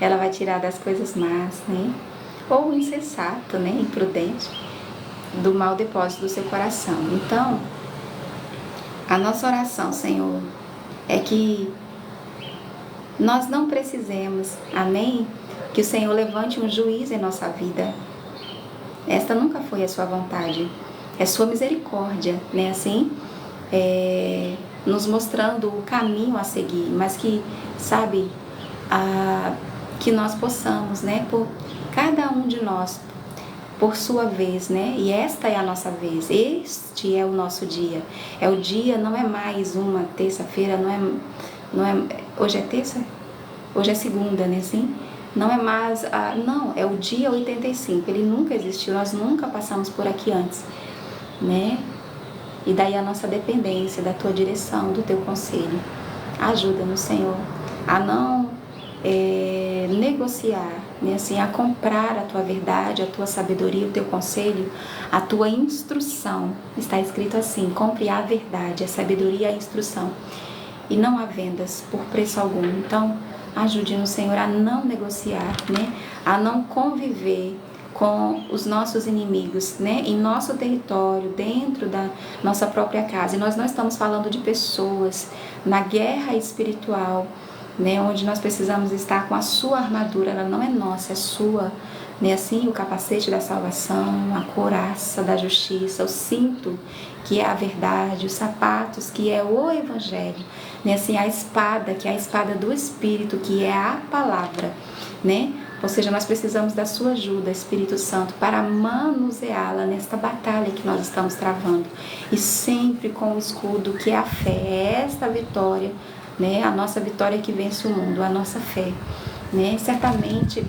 Ela vai tirar das coisas más, né? Ou insensato, né? Imprudente, do mau depósito do seu coração. Então, a nossa oração, Senhor, é que nós não precisemos, amém? Que o Senhor levante um juiz em nossa vida. Esta nunca foi a sua vontade, é sua misericórdia, né? Assim, nos mostrando o caminho a seguir, mas que, sabe, que nós possamos, né, por cada um de nós, por sua vez, né, e esta é a nossa vez, este é o nosso dia, é o dia, não é mais uma terça-feira, não é, hoje é terça? Hoje é segunda, né, assim? Não é mais, não, é o dia 85, ele nunca existiu, nós nunca passamos por aqui antes, né, e daí a nossa dependência da tua direção, do teu conselho. Ajuda-nos, Senhor, a não negociar, né, assim, a comprar a tua verdade, a tua sabedoria, o teu conselho, a tua instrução. Está escrito assim: compre a verdade, a sabedoria e a instrução, e não há vendas por preço algum. Então, ajude-nos, Senhor, a não negociar, né, a não conviver com os nossos inimigos, né, em nosso território, dentro da nossa própria casa. E nós não estamos falando de pessoas na guerra espiritual, né, onde nós precisamos estar com a sua armadura. Ela não é nossa, é sua, né, assim, o capacete da salvação, a couraça da justiça, o cinto, que é a verdade, os sapatos, que é o evangelho, né, assim, a espada, que é a espada do Espírito, que é a palavra, né? Ou seja, nós precisamos da sua ajuda, Espírito Santo, para manuseá-la nesta batalha que nós estamos travando. E sempre com o escudo que é a fé, é esta vitória, né? A nossa vitória que vence o mundo, a nossa fé, né? Certamente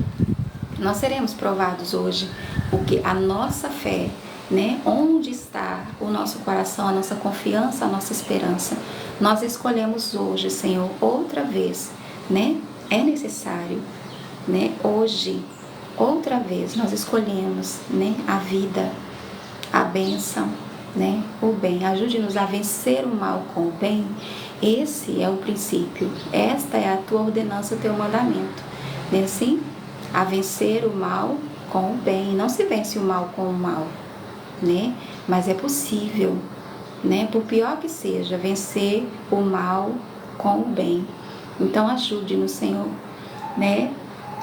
nós seremos provados hoje, porque a nossa fé, né? Onde está o nosso coração, a nossa confiança, a nossa esperança? Nós escolhemos hoje, Senhor, outra vez, né? É necessário, né? Hoje, outra vez, nós escolhemos, né? A vida, a bênção, né? O bem. Ajude-nos a vencer o mal com o bem. Esse é o princípio. Esta é a tua ordenança, o teu mandamento, né? Assim, a vencer o mal com o bem. Não se vence o mal com o mal, né? Mas é possível, né? Por pior que seja, vencer o mal com o bem. Então ajude-nos, Senhor, né?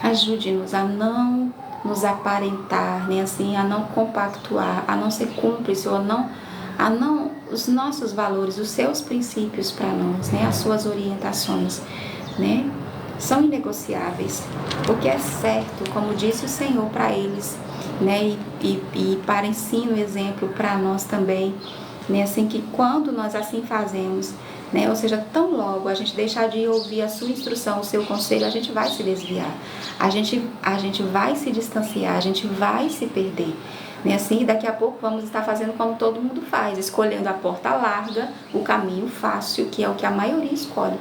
Ajude-nos a não nos aparentar, né? Assim, a não compactuar, a não ser cúmplice, ou a não os nossos valores, os seus princípios para nós, né? As suas orientações, né? São inegociáveis, porque é certo, como disse o Senhor para eles, né? E para ensino e exemplo para nós também, né? Assim, que quando nós assim fazemos, né? Ou seja, tão logo a gente deixar de ouvir a sua instrução, o seu conselho, a gente vai se desviar, a gente vai se distanciar, a gente vai se perder, né? Assim, daqui a pouco vamos estar fazendo como todo mundo faz, escolhendo a porta larga, o caminho fácil, que é o que a maioria escolhe,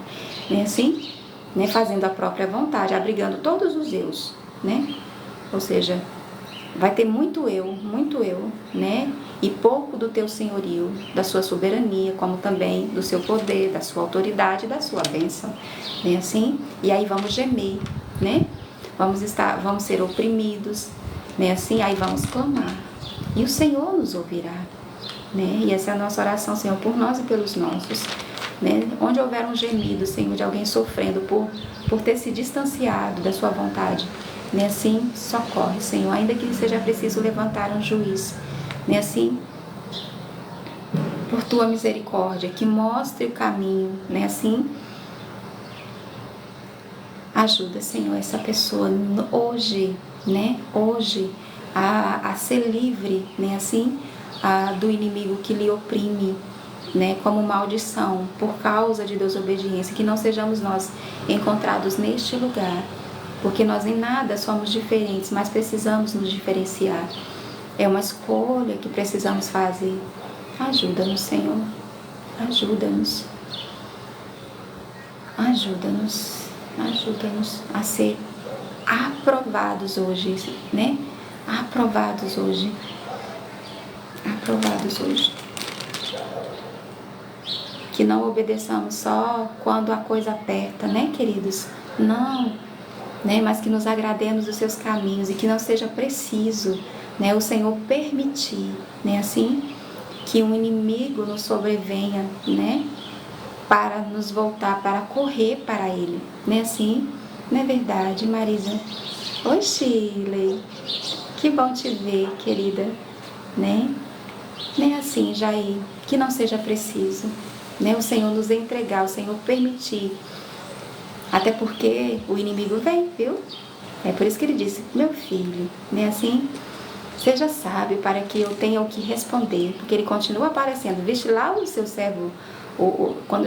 né? Assim, né? Fazendo a própria vontade, abrigando todos os eus, né? Ou seja, vai ter muito eu, né? E pouco do teu senhorio, da sua soberania, como também do seu poder, da sua autoridade, da sua bênção, né? Assim, e aí vamos gemer, né? Vamos ser oprimidos, né? Assim, aí vamos clamar. E o Senhor nos ouvirá, né? E essa é a nossa oração, Senhor, por nós e pelos nossos, né? Onde houver um gemido, Senhor, de alguém sofrendo por ter se distanciado da sua vontade, né? Assim, socorre, Senhor, ainda que seja preciso levantar um juiz, né? Assim, por tua misericórdia, que mostre o caminho, né? Assim, ajuda, Senhor, essa pessoa hoje, né? Hoje, a ser livre, né? Assim, do inimigo que lhe oprime, né? Como maldição, por causa de desobediência, que não sejamos nós encontrados neste lugar, porque nós em nada somos diferentes, mas precisamos nos diferenciar. É uma escolha que precisamos fazer. Ajuda-nos, Senhor. Ajuda-nos. Ajuda-nos. Ajuda-nos a ser aprovados hoje, né? Aprovados hoje. Aprovados hoje. Que não obedeçamos só quando a coisa aperta, né, queridos? Não, né? Mas que nos agrademos dos seus caminhos e que não seja preciso, né, o Senhor permitir, né, assim, que um inimigo nos sobrevenha, né, para nos voltar, para correr para Ele, né, assim, não é verdade, Marisa? Oi, Shirley, que bom te ver, querida, né, assim, Jair, que não seja preciso, né, o Senhor nos entregar, o Senhor permitir, até porque o inimigo vem, viu? É por isso que ele disse, meu filho, né, assim, seja sábio para que eu tenha o que responder, porque ele continua aparecendo. Viste lá o seu servo,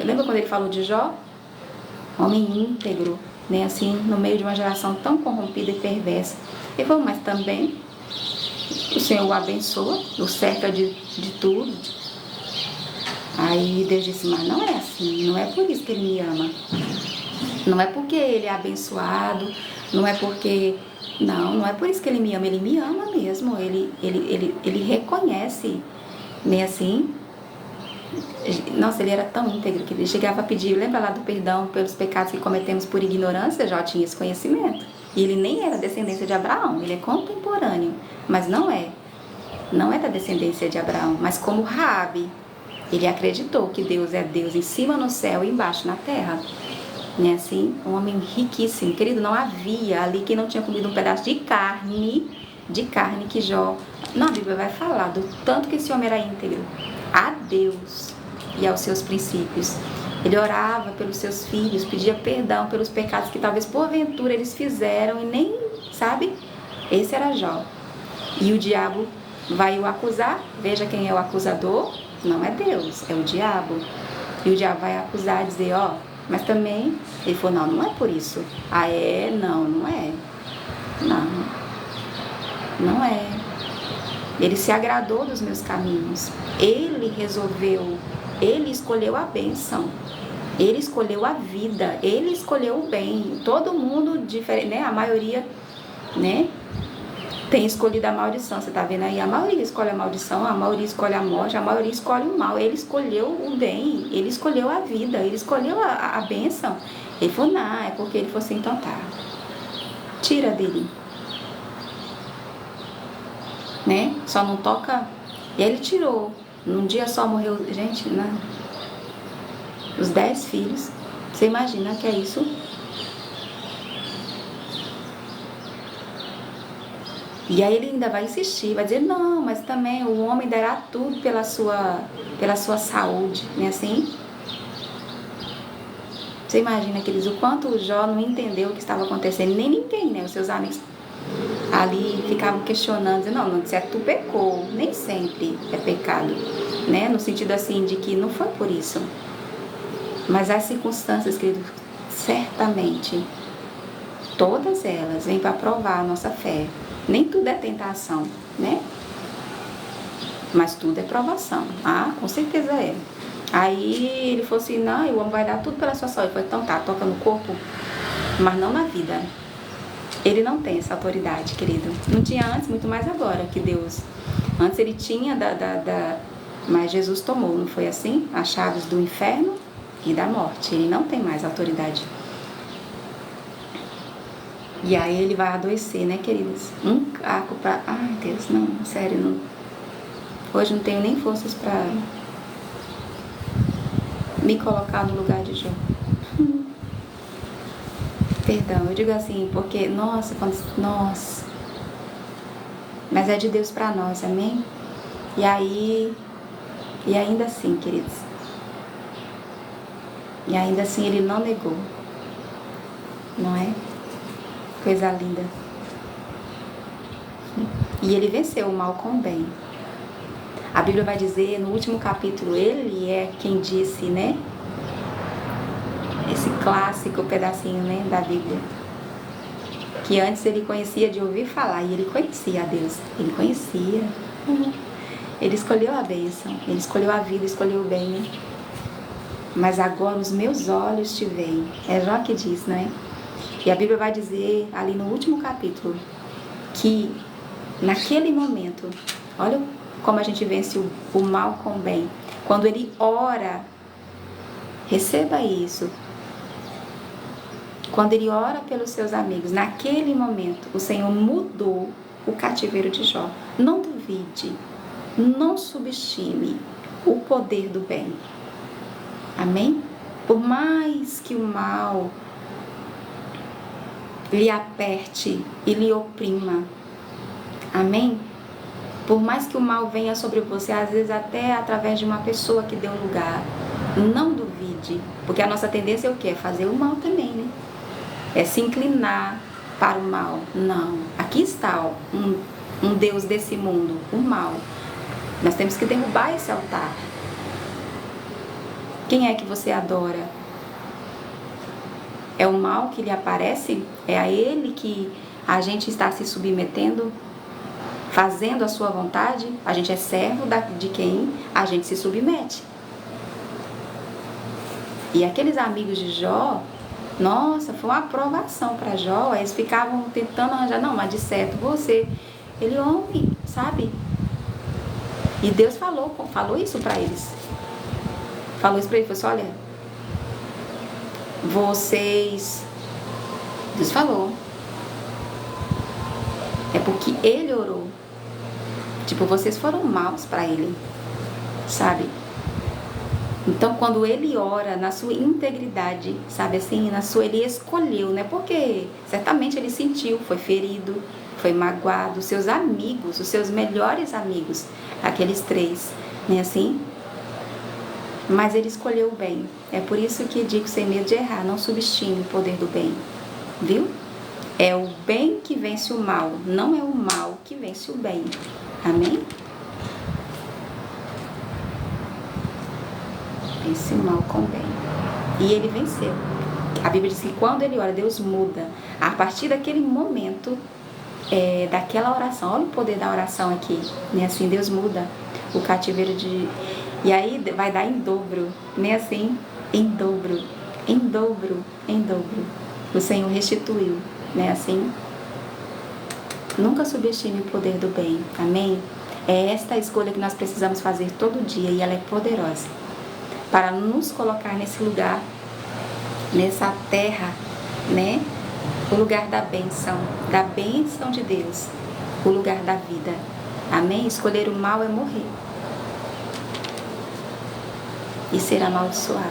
lembra quando ele falou de Jó? Homem íntegro, né? Assim, no meio de uma geração tão corrompida e perversa. Ele falou, mas também o Senhor o abençoa, o cerca de tudo. Aí Deus disse, mas não é assim, não é por isso que ele me ama. Não é porque ele é abençoado, não é porque... Não é por isso que ele me ama mesmo, ele reconhece, né, assim, nossa, ele era tão íntegro que ele chegava a pedir, lembra lá do perdão pelos pecados que cometemos por ignorância, já tinha esse conhecimento, e ele nem era descendência de Abraão, ele é contemporâneo, mas não é da descendência de Abraão, mas como Raabe, ele acreditou que Deus é Deus em cima no céu e embaixo na terra, assim, um homem riquíssimo, querido, não havia ali quem não tinha comido um pedaço de carne de carne que Jó... Não, a Bíblia vai falar do tanto que esse homem era íntegro a Deus e aos seus princípios. Ele orava pelos seus filhos, pedia perdão pelos pecados que talvez porventura eles fizeram e nem, sabe? Esse era Jó. E o diabo vai o acusar. Veja quem é o acusador. Não é Deus, é o diabo. E o diabo vai acusar, dizer, ó, mas também, ele falou, não é por isso. Ah, é? Não é. Não é. Ele se agradou dos meus caminhos. Ele resolveu, ele escolheu a bênção. Ele escolheu a vida, ele escolheu o bem. Todo mundo diferente, né? A maioria, né? Tem escolhido a maldição. Você tá vendo aí? A maioria escolhe a maldição, a maioria escolhe a morte, a maioria escolhe o mal. Ele escolheu o bem, ele escolheu a vida, ele escolheu a bênção. Ele falou, não, é porque ele falou assim, então tá. Tira dele. Né? Só não toca. E aí ele tirou. Num dia só morreu, gente, né? Os 10 filhos. Você imagina que é isso? E aí ele ainda vai insistir, vai dizer, não, mas também o homem dará tudo pela sua saúde, não é assim? Você imagina, queridos, o quanto o Jó não entendeu o que estava acontecendo, nem ninguém, né? Os seus amigos ali ficavam questionando, dizendo, não, se é tu pecou, nem sempre é pecado, né? No sentido assim, de que não foi por isso. Mas as circunstâncias, querido, certamente, todas elas vêm para provar a nossa fé. Nem tudo é tentação, né? Mas tudo é provação. Ah, com certeza é. Aí ele falou assim, não, o homem vai dar tudo pela sua saúde. Eu falei, então tá, toca no corpo, mas não na vida. Ele não tem essa autoridade, querido. Não tinha antes, muito mais agora que Deus. Antes ele tinha mas Jesus tomou, não foi assim? As chaves do inferno e da morte. Ele não tem mais autoridade. E aí ele vai adoecer, né, queridos? Um caco pra... Ai, Deus, não, sério, não. Hoje não tenho nem forças pra me colocar no lugar de Jó. Perdão, eu digo assim, porque, nossa, mas é de Deus pra nós, amém? E aí, e ainda assim, queridos, e ainda assim ele não negou, não é? Coisa linda. E ele venceu o mal com o bem. A Bíblia vai dizer, no último capítulo, ele é quem disse, né? Esse clássico pedacinho, né, da Bíblia. Que antes ele conhecia de ouvir falar, e ele conhecia a Deus. Ele conhecia. Ele escolheu a bênção, ele escolheu a vida, escolheu o bem. Mas agora os meus olhos te veem. É Jó que diz, né? E a Bíblia vai dizer, ali no último capítulo, que naquele momento, olha como a gente vence o mal com o bem. Quando ele ora, receba isso. Quando ele ora pelos seus amigos, naquele momento, o Senhor mudou o cativeiro de Jó. Não duvide, não subestime o poder do bem. Amém? Por mais que o mal lhe aperte e lhe oprima. Amém? Por mais que o mal venha sobre você, às vezes até através de uma pessoa que deu lugar, não duvide, porque a nossa tendência é o quê? É fazer o mal também, né? É se inclinar para o mal. Não. Aqui está, ó, um Deus desse mundo, o mal. Nós temos que derrubar esse altar. Quem é que você adora? É o mal que lhe aparece? É a ele que a gente está se submetendo, fazendo a sua vontade? A gente é servo de quem a gente se submete. E aqueles amigos de Jó, nossa, foi uma aprovação para Jó. Eles ficavam tentando arranjar, não, mas de certo você, ele homem, sabe? E Deus falou isso para eles. Falou isso para eles, falou assim, olha, vocês, Deus falou, é porque ele orou, tipo, vocês foram maus para ele, sabe? Então quando ele ora na sua integridade, sabe assim, ele escolheu, né? Porque certamente ele sentiu, foi ferido, foi magoado, os seus amigos, os seus melhores amigos, aqueles 3, não é assim? Mas ele escolheu o bem. É por isso que digo sem medo de errar, não subestime o poder do bem, viu? É o bem que vence o mal, não é o mal que vence o bem. Amém? Vence o mal com o bem. E ele venceu. A Bíblia diz que quando ele ora, Deus muda. A partir daquele momento, daquela oração, olha o poder da oração aqui, né? Assim, Deus muda o cativeiro de... E aí vai dar em dobro, né? Assim, em dobro, em dobro, em dobro. O Senhor restituiu, né? Assim, nunca subestime o poder do bem, amém? É esta a escolha que nós precisamos fazer todo dia e ela é poderosa para nos colocar nesse lugar, nessa terra, né? O lugar da bênção de Deus, o lugar da vida, amém? Escolher o mal é morrer e ser amaldiçoado,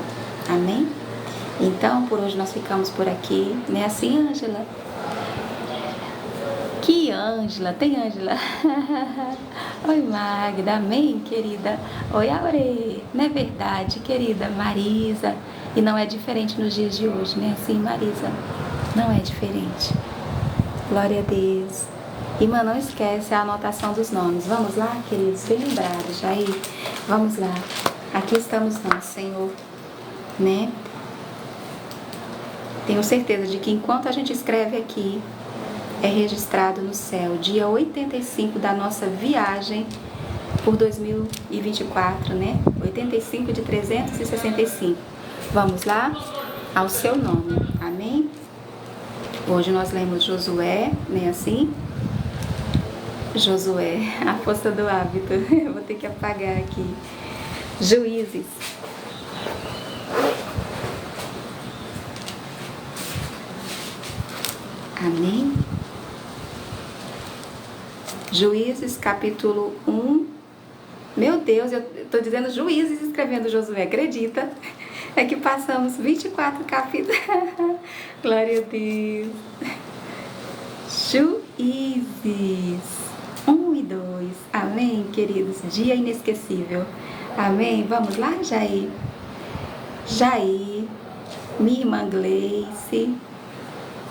amém? Então, por hoje nós ficamos por aqui, né? Assim, Ângela? Que Ângela? Tem Ângela? Oi, Magda, amém, querida? Oi, Aure, não é verdade, querida? Marisa, e não é diferente nos dias de hoje, né? Assim, Marisa, não é diferente. Glória a Deus. Irmã, não esquece a anotação dos nomes. Vamos lá, queridos, bem lembrados, Jair. Vamos lá. Aqui estamos nós, Senhor, né? Tenho certeza de que enquanto a gente escreve aqui, é registrado no céu, dia 85 da nossa viagem por 2024, né? 85 de 365. Vamos lá? Ao seu nome, amém? Hoje nós lemos Josué, né? Assim? Josué, a força do hábito. Eu vou ter que apagar aqui. Juízes. Amém? Juízes, capítulo 1. Meu Deus, eu estou dizendo Juízes escrevendo Josué, acredita? É que passamos 24 capítulos. Glória a Deus. Juízes 1 e 2. Amém, queridos? Dia inesquecível. Amém? Vamos lá, Jair? Jair, minha irmã Gleice.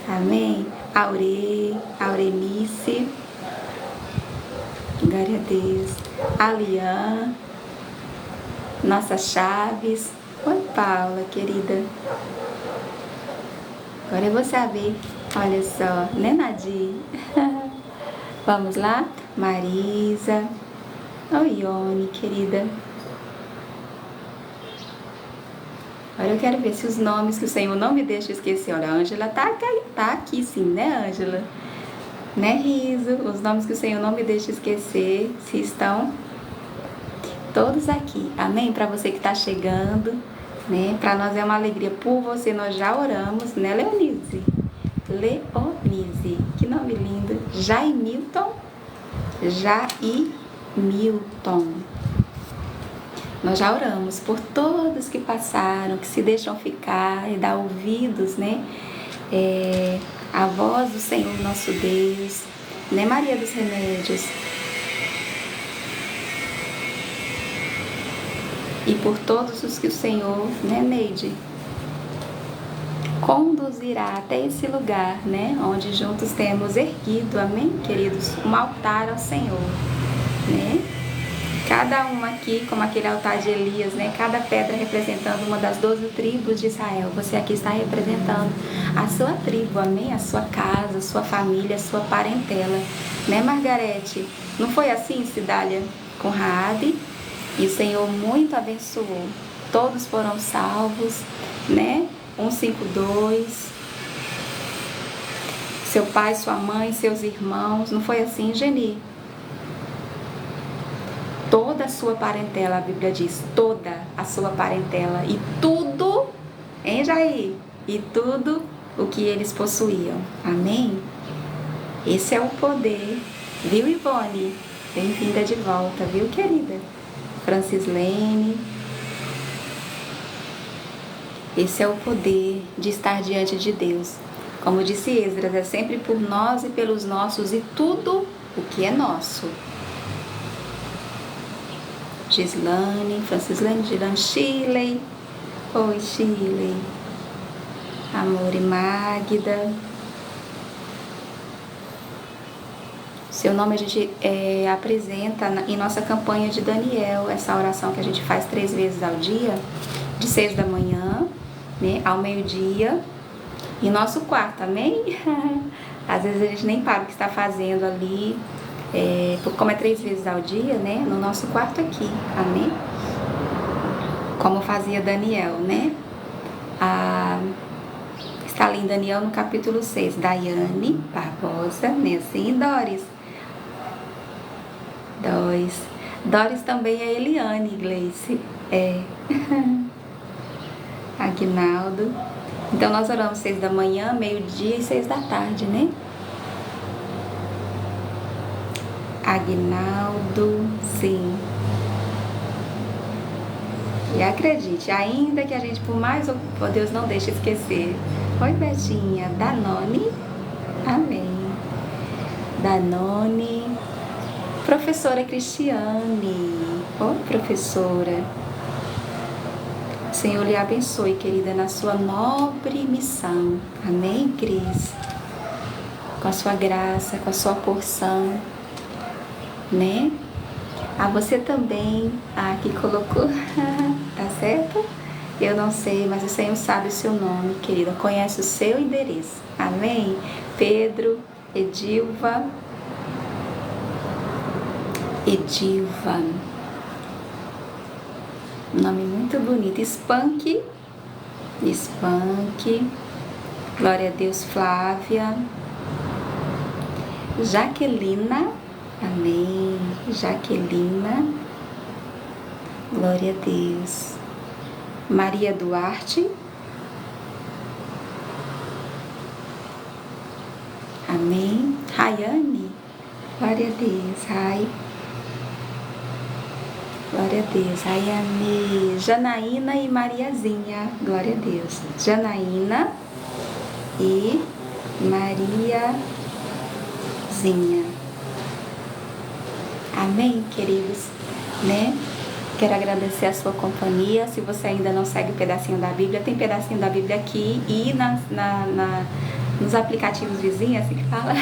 Amém? Aurelice. Glória a Deus. Alian. Nossa Chaves. Oi, Paula, querida. Agora eu vou saber. Olha só, né, Nadir? Vamos lá? Marisa. Oi, Ione, querida. Agora eu quero ver se os nomes que o Senhor não me deixa esquecer. Olha, a Ângela tá aqui sim, né, Ângela? Né, Riso? Os nomes que o Senhor não me deixa esquecer, se estão todos aqui. Amém? Para você que está chegando, né? Para nós é uma alegria. Por você nós já oramos, né, Leonise? Leonise, que nome lindo. Jaimilton. Nós já oramos por todos que passaram, que se deixam ficar e dar ouvidos, né? A voz do Senhor nosso Deus, né, Maria dos Remédios? E por todos os que o Senhor, né, Neide, conduzirá até esse lugar, né, onde juntos temos erguido, amém, queridos, um altar ao Senhor, né? Cada uma aqui, como aquele altar de Elias, né? Cada pedra representando uma das 12 tribos de Israel. Você aqui está representando a sua tribo, amém? A sua casa, a sua família, a sua parentela, né, Margarete? Não foi assim, Cidália, com Raabe? E o Senhor muito abençoou. Todos foram salvos, né? 152. Seu pai, sua mãe, seus irmãos. Não foi assim, Geni? Toda a sua parentela, a Bíblia diz, toda a sua parentela e tudo, hein, Jair? E tudo o que eles possuíam. Amém? Esse é o poder, viu, Ivone? Bem-vinda de volta, viu, querida? Francislene. Esse é o poder de estar diante de Deus. Como disse Esdras, é sempre por nós e pelos nossos e tudo o que é nosso. Gislane, Francislane, Gislane, Shirley. Oi, Shirley. Amor e Magda. Seu nome a gente apresenta em nossa campanha de Daniel, essa oração que a gente faz 3 vezes ao dia, de 6 da manhã, né, ao meio-dia, em nosso quarto, amém? Às vezes a gente nem para o que está fazendo ali, como é 3 vezes ao dia, né, no nosso quarto aqui, amém? Como fazia Daniel, né? Está ali em Daniel no capítulo 6, Daiane Barbosa, né, assim, Doris também é Eliane, Gleice, Aguinaldo. Então nós oramos 6 da manhã, meio-dia e 6 da tarde, né? Aguinaldo, sim. E acredite, ainda que a gente por mais, Deus não deixe esquecer. Oi, Betinha, Danone, amém. Danone. Professora Cristiane, professora, Senhor lhe abençoe, querida, na sua nobre missão, amém, Cris? Com a sua graça, com a sua porção, né? A você também, que colocou, tá certo? Eu não sei, mas o Senhor sabe o seu nome, querida, conhece o seu endereço, amém? Pedro, Edilva, nome muito bonito. Spunk, glória a Deus. Flávia, Jaquelina, amém. Jaquelina, glória a Deus. Maria Duarte, amém. Rayane, glória a Deus. Rai, glória a Deus. Rayane, Janaína e Mariazinha, glória a Deus. Janaína e Mariazinha, amém, queridos, né? Quero agradecer a sua companhia. Se você ainda não segue o Pedacinho da Bíblia, tem Pedacinho da Bíblia aqui e nos aplicativos vizinhos, assim que fala,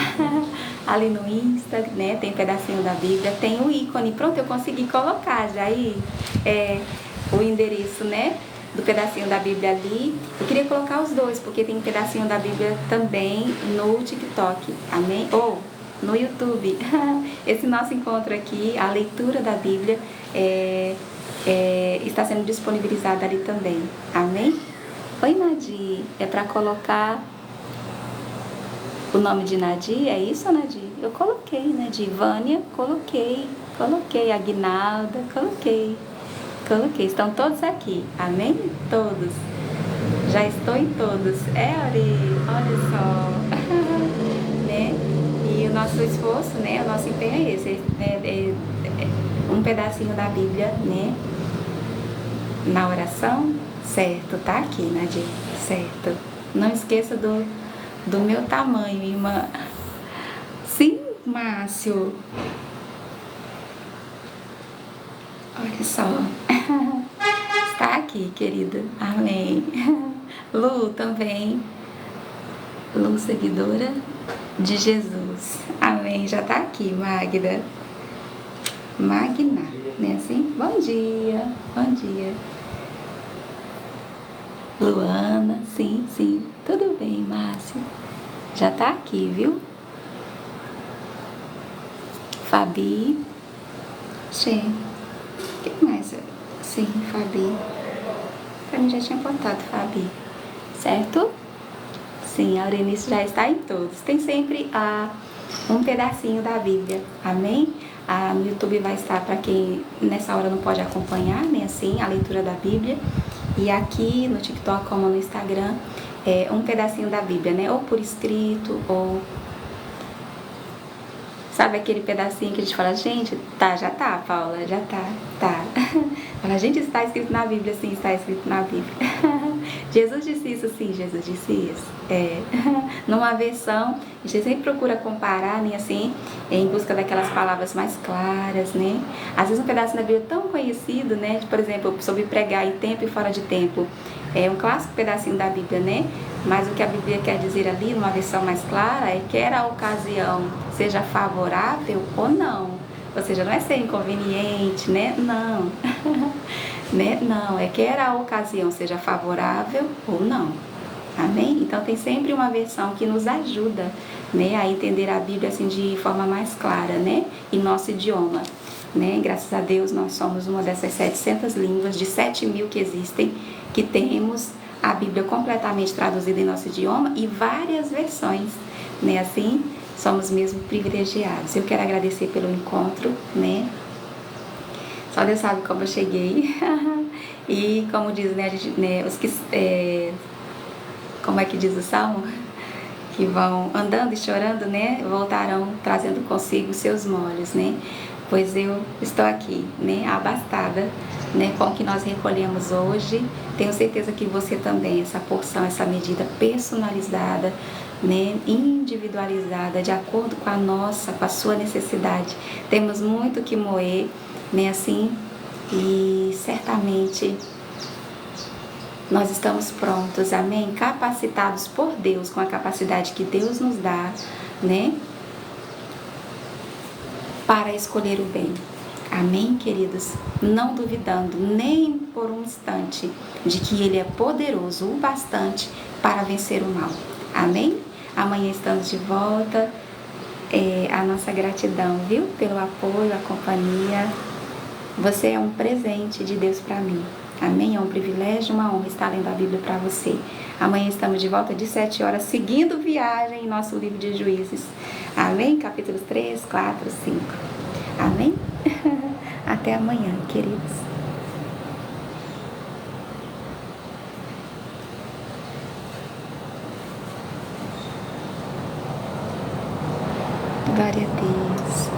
ali no Insta, né, tem Pedacinho da Bíblia, tem o ícone, pronto, eu consegui colocar já aí o endereço, né, do Pedacinho da Bíblia ali. Eu queria colocar os dois, porque tem Pedacinho da Bíblia também no TikTok, amém? Ou no YouTube. Esse nosso encontro aqui, a leitura da Bíblia, está sendo disponibilizada ali também, amém? Oi, Nadir, é para colocar o nome de Nadir, é isso, Nadir? Eu coloquei, Nadir. Vânia, coloquei. Aguinalda, coloquei. Estão todos aqui, amém? Todos. Já estou em todos. Ari, olha só. Né? E o nosso esforço, né? O nosso empenho é esse, né? Um pedacinho da Bíblia, né? Na oração, certo? Tá aqui, Nadir, certo? Não esqueça do meu tamanho, irmã. Sim, Márcio. Olha só. Está aqui, querida. Amém. Lu também. Lu, seguidora de Jesus. Amém. Já tá aqui, Magda. Magna, né assim? Bom dia. Luana, sim. Tudo bem, Márcio. Já tá aqui, viu? Fabi. Sim. O que mais? Sim, Fabi. Pra mim já tinha contado, Fabi. Certo? Sim, a Aurenice já está em todos. Tem sempre um pedacinho da Bíblia. Amém? No YouTube vai estar para quem nessa hora não pode acompanhar, né? Assim, a leitura da Bíblia. E aqui no TikTok, como no Instagram, um pedacinho da Bíblia, né? Ou por escrito, ou... Sabe aquele pedacinho que a gente fala, gente, já tá, Paula, já tá. Fala, gente, isso está escrito na Bíblia, sim, está escrito na Bíblia. Jesus disse isso, sim, Jesus disse isso. Numa versão, a gente sempre procura comparar, né, assim, em busca daquelas palavras mais claras, né? Às vezes um pedaço da Bíblia é tão conhecido, né? Por exemplo, sobre pregar em tempo e fora de tempo. É um clássico pedacinho da Bíblia, né? Mas o que a Bíblia quer dizer ali, numa versão mais clara, é quer a ocasião seja favorável ou não. Ou seja, não é ser inconveniente, né? Não. Né? Não, é quer a ocasião seja favorável ou não. Amém? Então tem sempre uma versão que nos ajuda, né, a entender a Bíblia assim de forma mais clara, né, em nosso idioma. Né? Graças a Deus nós somos uma dessas 700 línguas, de 7.000 que existem, que temos a Bíblia completamente traduzida em nosso idioma e várias versões, né? Assim, somos mesmo privilegiados. Eu quero agradecer pelo encontro, né? Só Deus sabe como eu cheguei. E como diz, né, a gente, né, os que como é que diz o Salmo? Que vão andando e chorando, né, voltarão trazendo consigo seus molhos, né? Pois eu estou aqui, né, abastada, né, com o que nós recolhemos hoje. Tenho certeza que você também, essa porção, essa medida personalizada, né, individualizada, de acordo com a nossa, com a sua necessidade. Temos muito que moer, né, assim, e certamente nós estamos prontos, amém? Capacitados por Deus, com a capacidade que Deus nos dá, né? Para escolher o bem. Amém, queridos? Não duvidando nem por um instante de que Ele é poderoso o bastante para vencer o mal. Amém? Amanhã estamos de volta. A nossa gratidão, viu? Pelo apoio, a companhia. Você é um presente de Deus para mim. Amém? É um privilégio, uma honra estar lendo a Bíblia para você. Amanhã estamos de volta de 7 horas, seguindo viagem em nosso livro de Juízes. Amém? Capítulos 3, 4, 5. Amém? Até amanhã, queridos. Glória a Deus.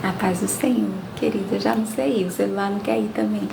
A paz do Senhor, querida. Eu já não sei ir, o celular não quer ir também.